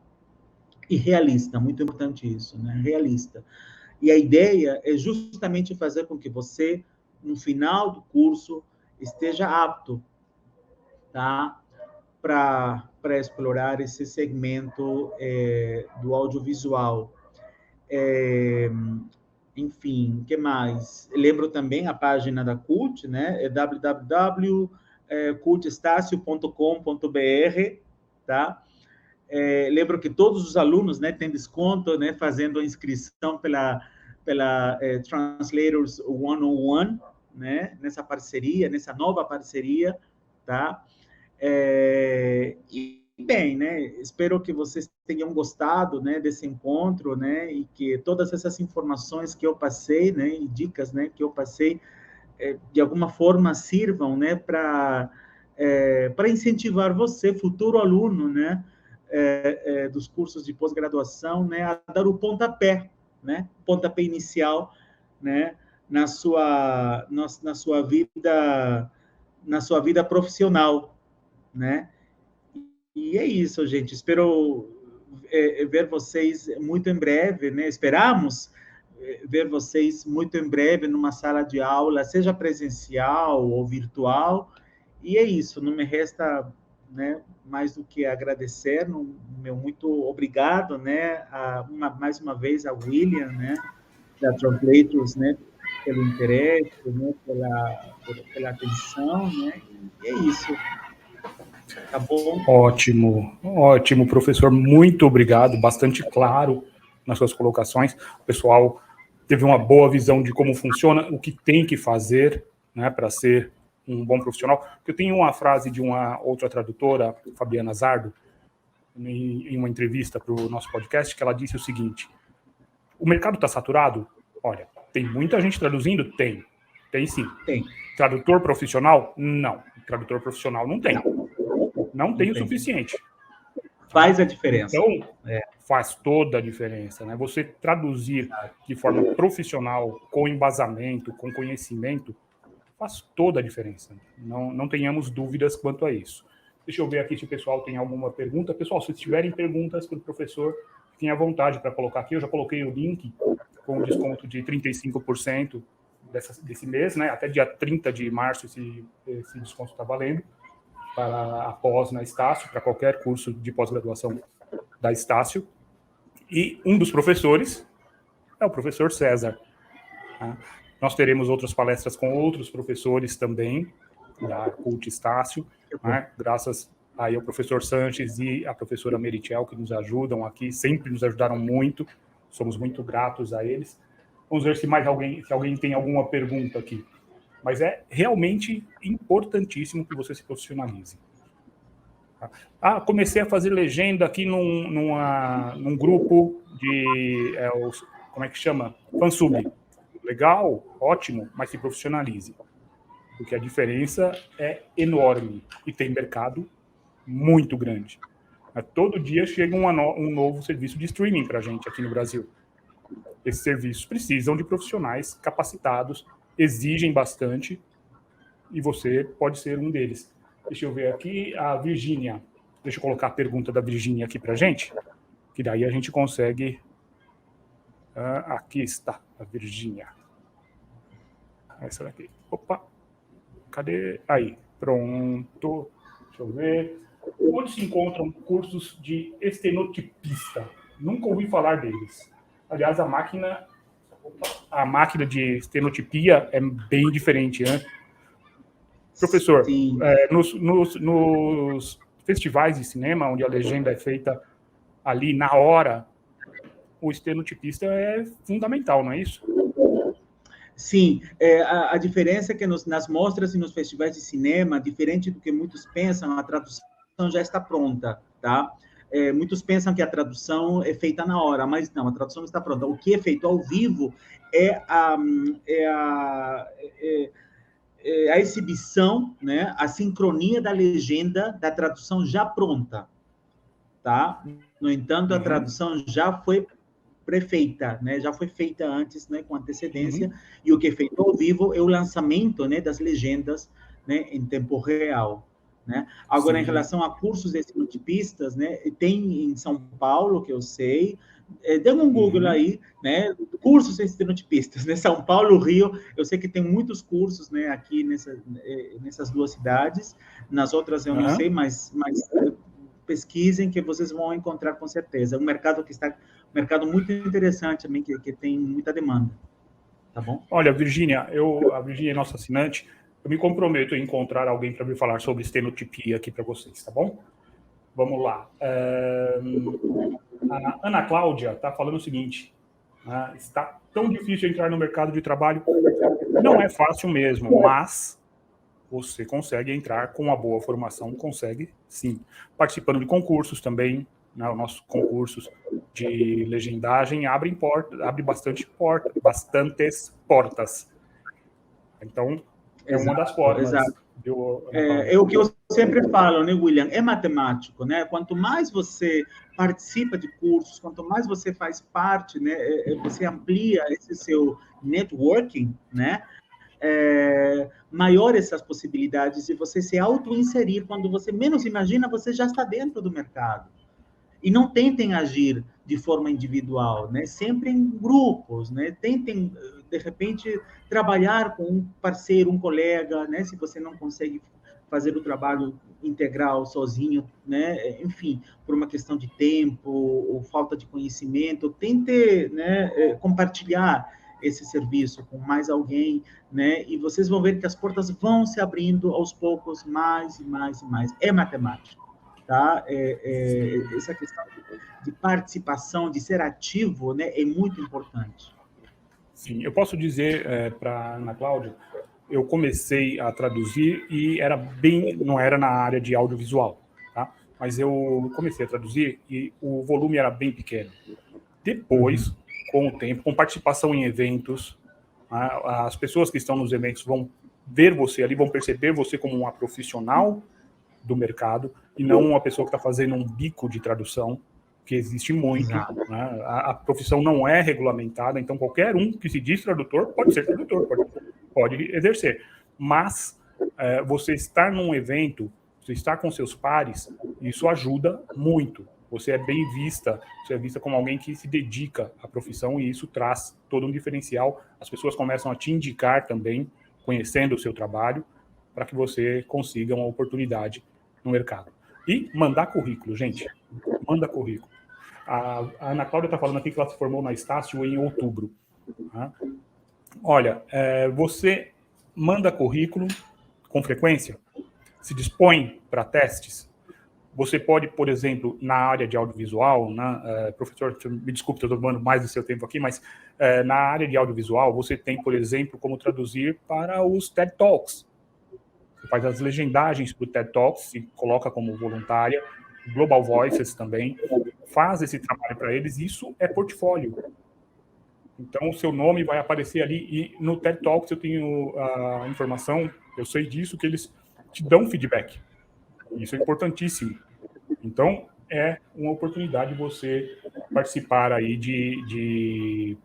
e realista, muito importante isso, né? Realista. E a ideia é justamente fazer com que você, no final do curso, esteja apto, tá? Para explorar esse segmento do audiovisual. Enfim, o que mais? Lembro também a página da CUT, né? É www.cultestacio.com.br, tá? Lembro que todos os alunos, né, têm desconto, né, fazendo a inscrição pela Translators 101, né, nessa parceria, nessa nova parceria, tá? E bem, né? Espero que vocês tenham gostado, né, desse encontro, né, e que todas essas informações que eu passei, né, e dicas, né, que eu passei, de alguma forma sirvam, né, para incentivar você, futuro aluno, né, dos cursos de pós-graduação, né, a dar o pontapé, né, pontapé inicial, né, na sua vida profissional, né? E é isso, gente. Espero ver vocês muito em breve, né? Esperamos ver vocês muito em breve numa sala de aula, seja presencial ou virtual. E é isso. Não me resta, né, mais do que agradecer. Meu muito obrigado, né? Mais uma vez a William, né? Da Translators, né? Pelo interesse, né? Pela atenção, né? E é isso. Tá bom? Ótimo, ótimo, professor. Muito obrigado, bastante claro nas suas colocações. O pessoal teve uma boa visão de como funciona, o que tem que fazer, né, para ser um bom profissional. Eu tenho uma frase de uma outra tradutora, Fabiana Zardo, em uma entrevista para o nosso podcast, que ela disse o seguinte: o mercado está saturado? Olha, tem muita gente traduzindo? Tem sim. Tem. Tradutor profissional? Não. tradutor profissional não tem. Não tem o suficiente. Faz a diferença. Então, faz toda a diferença, né? Você traduzir de forma profissional, com embasamento, com conhecimento, faz toda a diferença. Não tenhamos dúvidas quanto a isso. Deixa eu ver aqui se o pessoal tem alguma pergunta. Pessoal, se tiverem perguntas para o professor, fiquem à vontade para colocar aqui. Eu já coloquei o link com desconto de 35% desse mês, né? Até dia 30 de março esse desconto está valendo para a pós na Estácio, para qualquer curso de pós-graduação da Estácio. E um dos professores é o professor César. Tá? Nós teremos outras palestras com outros professores também, da CUT Estácio, né? Graças aí ao professor Sanches e à professora Merichel, que nos ajudam aqui, sempre nos ajudaram muito, somos muito gratos a eles. Vamos ver se alguém tem alguma pergunta aqui. Mas é realmente importantíssimo que você se profissionalize. Comecei a fazer legenda aqui num grupo de... como é que chama? Fansub. Legal, ótimo, mas se profissionalize. Porque a diferença é enorme e tem mercado muito grande. Todo dia chega um novo serviço de streaming para a gente aqui no Brasil. Esses serviços precisam de profissionais capacitados, exigem bastante, e você pode ser um deles. Deixa eu ver aqui a Virgínia. Deixa eu colocar a pergunta da Virgínia aqui para a gente, que daí a gente consegue... aqui está a Virgínia. Essa daqui. Opa! Cadê? Aí, pronto. Deixa eu ver. Onde se encontram cursos de estenotipista? Nunca ouvi falar deles. Aliás, a máquina de estenotipia é bem diferente, né? Professor, nos festivais de cinema, onde a legenda é feita ali na hora, o estenotipista é fundamental, não é isso? Sim, a diferença é que nas mostras e nos festivais de cinema, diferente do que muitos pensam, a tradução já está pronta, tá? Muitos pensam que a tradução é feita na hora, mas não, a tradução está pronta. O que é feito ao vivo é a exibição, né? A sincronia da legenda da tradução já pronta, tá? No entanto, a tradução já foi prefeita, né? Já foi feita antes, né, com antecedência, e o que é feito ao vivo é o lançamento, né, das legendas, né, em tempo real, né? Agora, em relação a cursos de estenotipistas, né, tem em São Paulo, que eu sei, dê um Google aí, né, cursos de estenotipistas, né, São Paulo, Rio, eu sei que tem muitos cursos, né, aqui nessas duas cidades, nas outras eu não sei, mas pesquisem que vocês vão encontrar com certeza. É um mercado mercado muito interessante também, que tem muita demanda. Tá bom? Olha, Virgínia, a Virgínia é nossa assinante, eu me comprometo a encontrar alguém para me falar sobre estenotipia aqui para vocês, tá bom? Vamos lá. A Ana Cláudia está falando o seguinte, está tão difícil entrar no mercado de trabalho, não é fácil mesmo, mas você consegue entrar com uma boa formação, consegue sim. Participando de concursos também, né, os nossos concursos de legendagem abre bastantes portas. Então, é uma das formas. Exato. É o que eu sempre falo, né, William? É matemático, né? Quanto mais você participa de cursos, quanto mais você faz parte, né, você amplia esse seu networking, né? Maiores essas possibilidades de você se auto-inserir. Quando você menos imagina, você já está dentro do mercado. E não tentem agir de forma individual, né? Sempre em grupos, né? Tentem, de repente, trabalhar com um parceiro, um colega, né? Se você não consegue fazer o trabalho integral sozinho, né? Enfim, por uma questão de tempo ou falta de conhecimento, tente, né, compartilhar esse serviço com mais alguém, né? E vocês vão ver que as portas vão se abrindo aos poucos, mais e mais e mais. É matemática, tá? Essa questão de participação, de ser ativo, né, é muito importante. Sim, eu posso dizer para Ana Cláudia, eu comecei a traduzir e não era na área de audiovisual, tá? Mas eu comecei a traduzir e o volume era bem pequeno. Depois, com o tempo, com participação em eventos, as pessoas que estão nos eventos vão ver você ali, vão perceber você como uma profissional do mercado e não uma pessoa que está fazendo um bico de tradução, que existe muito. Né? A profissão não é regulamentada, então qualquer um que se diz tradutor pode ser tradutor, pode exercer. Mas você estar num evento, você estar com seus pares, isso ajuda muito. Você é bem vista, você é vista como alguém que se dedica à profissão e isso traz todo um diferencial. As pessoas começam a te indicar também, conhecendo o seu trabalho, para que você consiga uma oportunidade no mercado. E mandar currículo, gente. Manda currículo. A Ana Cláudia está falando aqui que ela se formou na Estácio em outubro. Tá? Olha, você manda currículo com frequência, se dispõe para testes. Você pode, por exemplo, na área de audiovisual, né, professor, me desculpe, estou tomando mais do seu tempo aqui, mas na área de audiovisual, você tem, por exemplo, como traduzir para os TED Talks. Você faz as legendagens para o TED Talks, se coloca como voluntária, Global Voices também, faz esse trabalho para eles, isso é portfólio. Então, o seu nome vai aparecer ali, e no TED Talks eu tenho a informação, eu sei disso, que eles te dão feedback. Isso é importantíssimo. Então, é uma oportunidade você participar aí de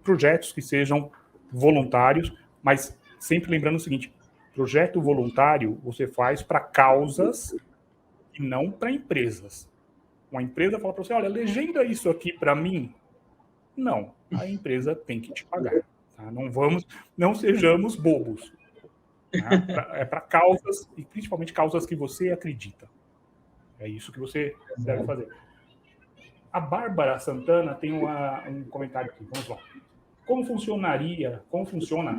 projetos que sejam voluntários, mas sempre lembrando o seguinte, projeto voluntário você faz para causas e não para empresas. Uma empresa fala para você, olha, legenda isso aqui para mim. Não, a empresa tem que te pagar. Tá? Não sejamos bobos. Né? É para causas, e principalmente causas que você acredita. É isso que você deve fazer. A Bárbara Santana tem um comentário aqui. Vamos lá. Como funciona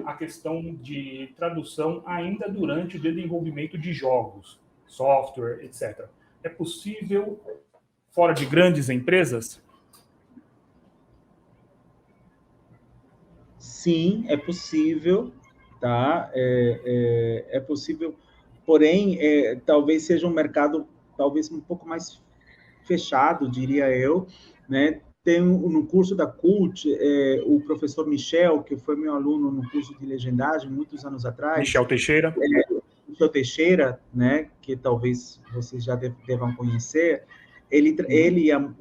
a questão de tradução ainda durante o desenvolvimento de jogos, software, etc.? É possível fora de grandes empresas? Sim, é possível, tá? É possível, porém, talvez seja um mercado talvez um pouco mais fechado, diria eu, né? Tem no curso da CULT, o professor Michel, que foi meu aluno no curso de legendagem muitos anos atrás. Michel Teixeira. Michel Teixeira, né? Que talvez vocês já devam conhecer. Ele e a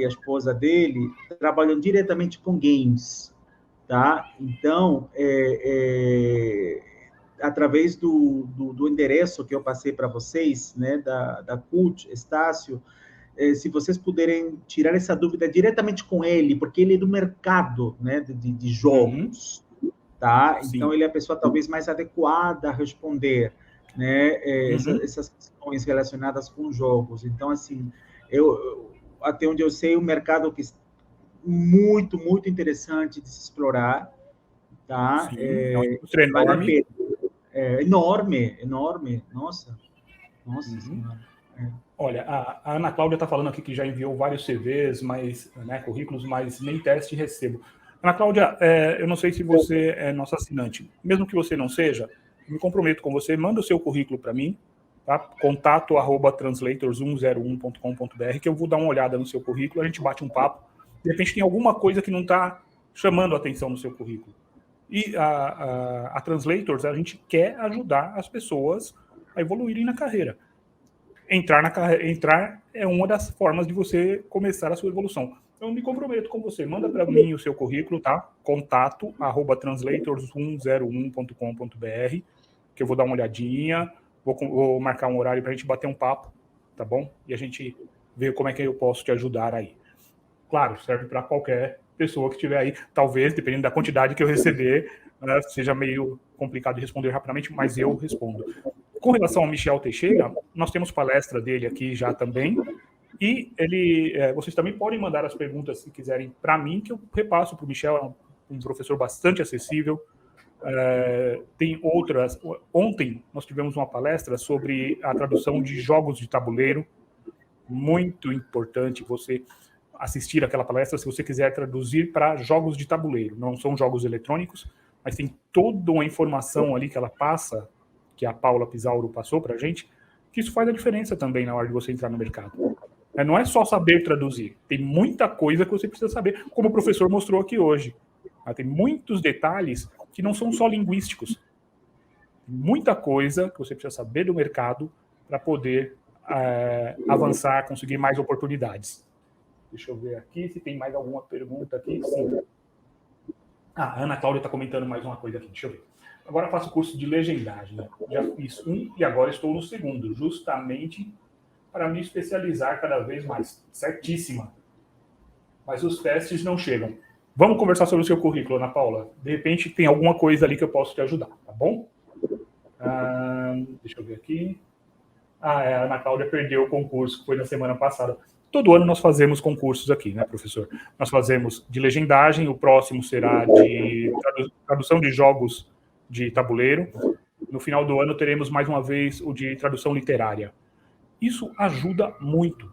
esposa dele trabalham diretamente com games, tá? Então, através do endereço que eu passei para vocês, né? Da CULT, Estácio, se vocês puderem tirar essa dúvida diretamente com ele, porque ele é do mercado, né, de jogos, tá? Sim. Então, ele é a pessoa talvez mais adequada a responder, né, essas questões relacionadas com jogos. Então, assim, até onde eu sei, o mercado que é muito, muito interessante de se explorar, tá? Sim, é uma indústria enorme. Enorme, nossa senhora. Olha, a Ana Cláudia está falando aqui que já enviou vários CVs, currículos, mas nem teste recebo. Ana Cláudia, eu não sei se você é nossa assinante. Mesmo que você não seja, me comprometo com você, manda o seu currículo para mim, tá? contato@translators101.com.br, que eu vou dar uma olhada no seu currículo, a gente bate um papo. De repente tem alguma coisa que não está chamando a atenção no seu currículo. E a Translators, a gente quer ajudar as pessoas a evoluírem na carreira. Entrar é uma das formas de você começar a sua evolução. Então, eu me comprometo com você. Manda para mim o seu currículo, tá? contato@translators101.com.br, que eu vou dar uma olhadinha, vou marcar um horário para a gente bater um papo, tá bom? E a gente ver como é que eu posso te ajudar aí. Claro, serve para qualquer pessoa que estiver aí. Talvez, dependendo da quantidade que eu receber, seja meio complicado de responder rapidamente, mas eu respondo. Com relação ao Michel Teixeira, nós temos palestra dele aqui já também, e vocês também podem mandar as perguntas, se quiserem, para mim, que eu repasso para o Michel, é um professor bastante acessível. Tem outras. Ontem nós tivemos uma palestra sobre a tradução de jogos de tabuleiro, muito importante você assistir aquela palestra se você quiser traduzir para jogos de tabuleiro. Não são jogos eletrônicos, mas tem toda uma informação ali que ela passa, que a Paula Pisauro passou para a gente, que isso faz a diferença também na hora de você entrar no mercado. Não é só saber traduzir, tem muita coisa que você precisa saber, como o professor mostrou aqui hoje. Tem muitos detalhes que não são só linguísticos. muita coisa que você precisa saber do mercado para poder avançar, conseguir mais oportunidades. Deixa eu ver aqui se tem mais alguma pergunta aqui. Sim. A Ana Cláudia está comentando mais uma coisa aqui. Deixa eu ver. Agora faço curso de legendagem. Né? Já fiz um e agora estou no segundo, justamente para me especializar cada vez mais. Certíssima. Mas os testes não chegam. Vamos conversar sobre o seu currículo, Ana Paula. De repente tem alguma coisa ali que eu posso te ajudar, tá bom? Deixa eu ver aqui. A Ana Cláudia perdeu o concurso que foi na semana passada. Todo ano nós fazemos concursos aqui, né, professor? Nós fazemos de legendagem, o próximo será de tradução de jogos de tabuleiro. No final do ano teremos mais uma vez o de tradução literária. Isso ajuda muito.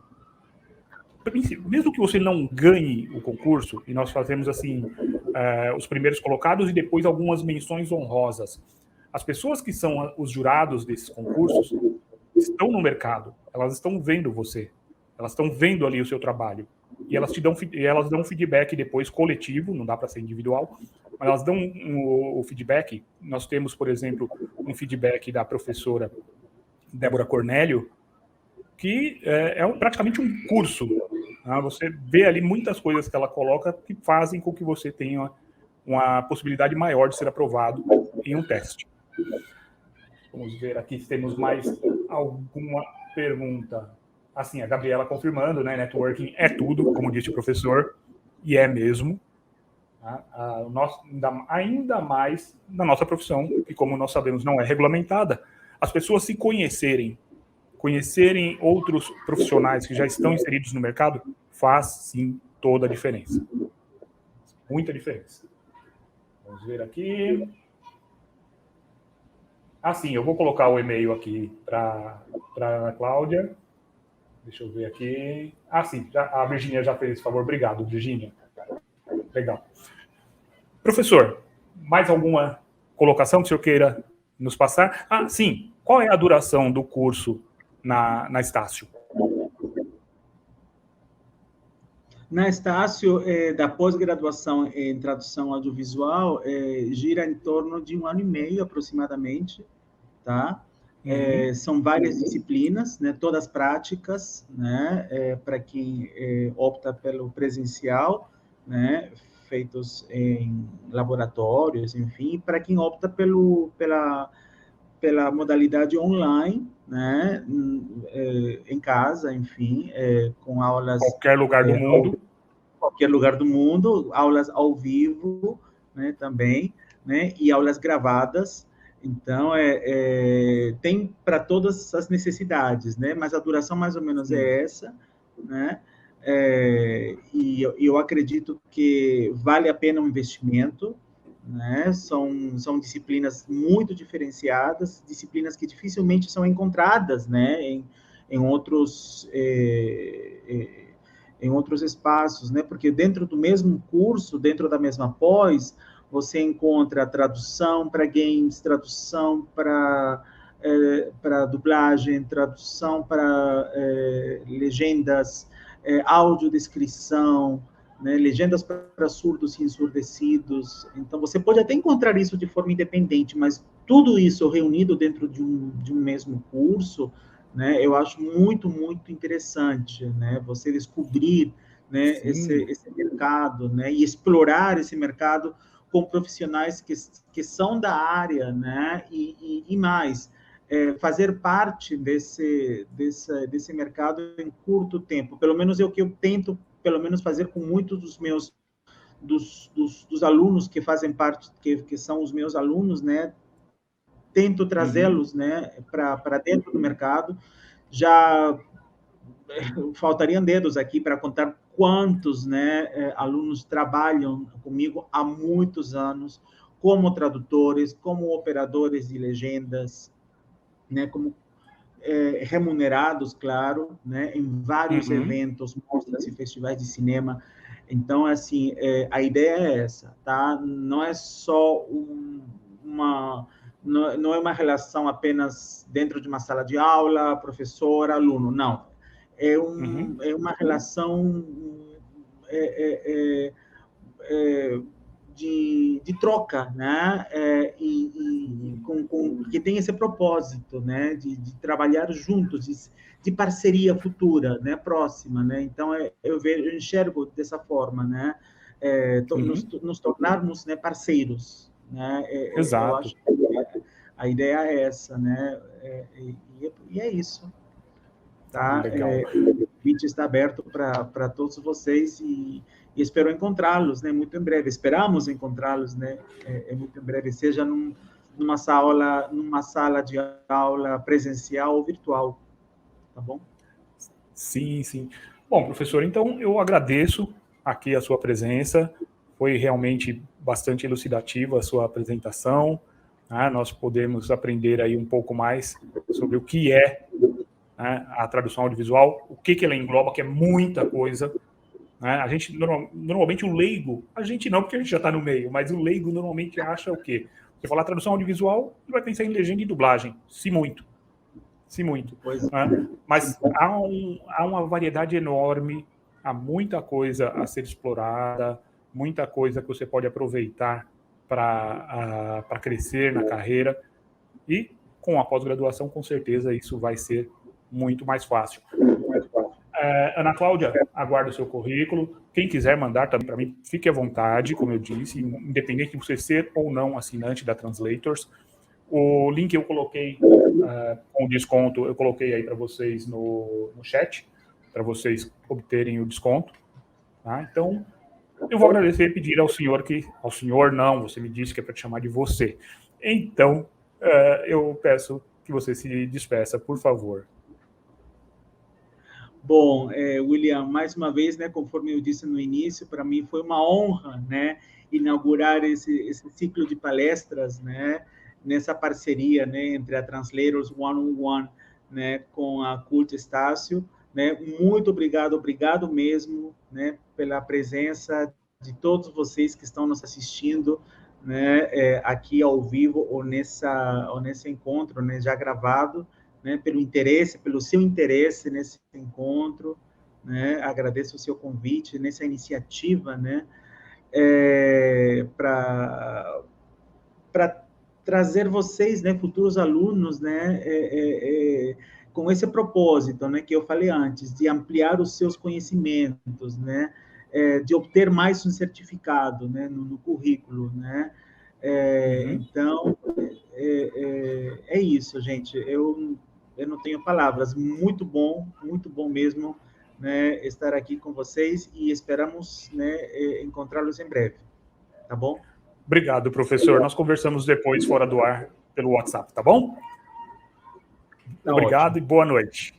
Mesmo que você não ganhe o concurso, e nós fazemos assim, os primeiros colocados e depois algumas menções honrosas. As pessoas que são os jurados desses concursos estão no mercado, elas estão vendo você, elas estão vendo ali o seu trabalho, e elas dão um feedback depois coletivo, não dá para ser individual, mas elas dão o feedback. Nós temos, por exemplo, um feedback da professora Débora Cornélio, que é praticamente um curso. Tá? Você vê ali muitas coisas que ela coloca que fazem com que você tenha uma possibilidade maior de ser aprovado em um teste. Vamos ver aqui se temos mais alguma pergunta. Assim, a Gabriela confirmando, né? Networking é tudo, como disse o professor, e é mesmo. Tá? Ainda mais na nossa profissão, que, como nós sabemos, não é regulamentada. As pessoas se conhecerem outros profissionais que já estão inseridos no mercado, faz sim toda a diferença. Muita diferença. Vamos ver aqui. Sim, eu vou colocar o e-mail aqui para a Ana Cláudia. Deixa eu ver aqui. Sim, a Virgínia já fez esse favor. Obrigado, Virgínia. Legal. Professor, mais alguma colocação que o senhor queira nos passar? Sim. Qual é a duração do curso na Estácio? Na Estácio, da pós-graduação em tradução audiovisual, gira em torno de 1 ano e meio, aproximadamente, tá? São várias disciplinas, né, todas práticas, né, para quem opta pelo presencial, né, feitos em laboratórios, enfim, e para quem opta pela modalidade online, né, em casa, enfim, com aulas... Qualquer lugar do mundo. Qualquer lugar do mundo, aulas ao vivo, né, também, né, e aulas gravadas. Então, tem para todas as necessidades, né, mas a duração mais ou menos é essa, né, e eu acredito que vale a pena um investimento, né, são disciplinas muito diferenciadas, disciplinas que dificilmente são encontradas, né, em outros espaços, né? Porque dentro do mesmo curso, dentro da mesma pós, você encontra tradução para games, tradução para dublagem, tradução para legendas, audiodescrição, né? Legendas para surdos e ensurdecidos. Então, você pode até encontrar isso de forma independente, mas tudo isso reunido dentro de um mesmo curso, né, eu acho muito, muito interessante, né, você descobrir, né, esse mercado, né, e explorar esse mercado com profissionais que são da área, né, e mais, fazer parte desse mercado em curto tempo. Pelo menos é o que eu tento, pelo menos, fazer com muitos dos meus dos alunos que fazem parte, que são os meus alunos, né, tento trazê-los, né, para dentro do mercado. Já faltariam dedos aqui para contar quantos, né, alunos trabalham comigo há muitos anos, como tradutores, como operadores de legendas, né, como remunerados, claro, né, em vários eventos, mostras e festivais de cinema. Então, assim, a ideia é essa, tá? Não é só não é uma relação apenas dentro de uma sala de aula, professor, aluno, não. É uma relação de troca, né? Que tem esse propósito, né? De trabalhar juntos, de parceria futura, né? Próxima, né? Então, eu enxergo dessa forma, né? Nos tornarmos, né, parceiros, né? Eu Exato. acho que a ideia é essa, né? E é isso, tá? Legal. O convite está aberto para todos vocês e espero encontrá-los, né? Muito em breve. Esperamos encontrá-los, né? Muito em breve, seja numa sala de aula presencial ou virtual, tá bom? Sim, sim. Bom, professor, então eu agradeço aqui a sua presença. Foi realmente bastante elucidativa a sua apresentação. Né? Nós podemos aprender aí um pouco mais sobre o que é, né, a tradução audiovisual, o que ela engloba, que é muita coisa. Né? A gente, normalmente o leigo, a gente não, porque a gente já está no meio, mas o leigo normalmente acha o quê? Você falar tradução audiovisual, ele vai pensar em legenda e dublagem, se muito. Né? Mas há uma variedade enorme, há muita coisa a ser explorada, muita coisa que você pode aproveitar para crescer na carreira, e com a pós-graduação, com certeza, isso vai ser muito mais fácil. Ana Cláudia, aguardo o seu currículo. Quem quiser mandar também para mim, fique à vontade, como eu disse, independente de você ser ou não assinante da Translators. O link eu coloquei com desconto, eu coloquei aí para vocês no chat, para vocês obterem o desconto. Tá? Então, eu vou agradecer e pedir ao senhor ao senhor não, você me disse que é para te chamar de você. Então, eu peço que você se despeça, por favor. Bom, William, mais uma vez, né, conforme eu disse no início, para mim foi uma honra, né, inaugurar esse ciclo de palestras, né, nessa parceria, né, entre a Translators One-on-One, né, com a Cult Estácio, né. Muito obrigado mesmo, né, pela presença de todos vocês que estão nos assistindo, né, aqui ao vivo ou nesse encontro, né, já gravado, né, pelo seu interesse nesse encontro, né, agradeço o seu convite nessa iniciativa, né, para trazer vocês, né, futuros alunos, né, com esse propósito, né, que eu falei antes, de ampliar os seus conhecimentos, né, de obter mais um certificado, né, no currículo, né. Então, é isso, gente. Eu não tenho palavras. Muito bom mesmo, né, estar aqui com vocês e esperamos, né, encontrá-los em breve. Tá bom? Obrigado, professor. Nós conversamos depois fora do ar pelo WhatsApp, tá bom? Tá Obrigado ótimo. E boa noite.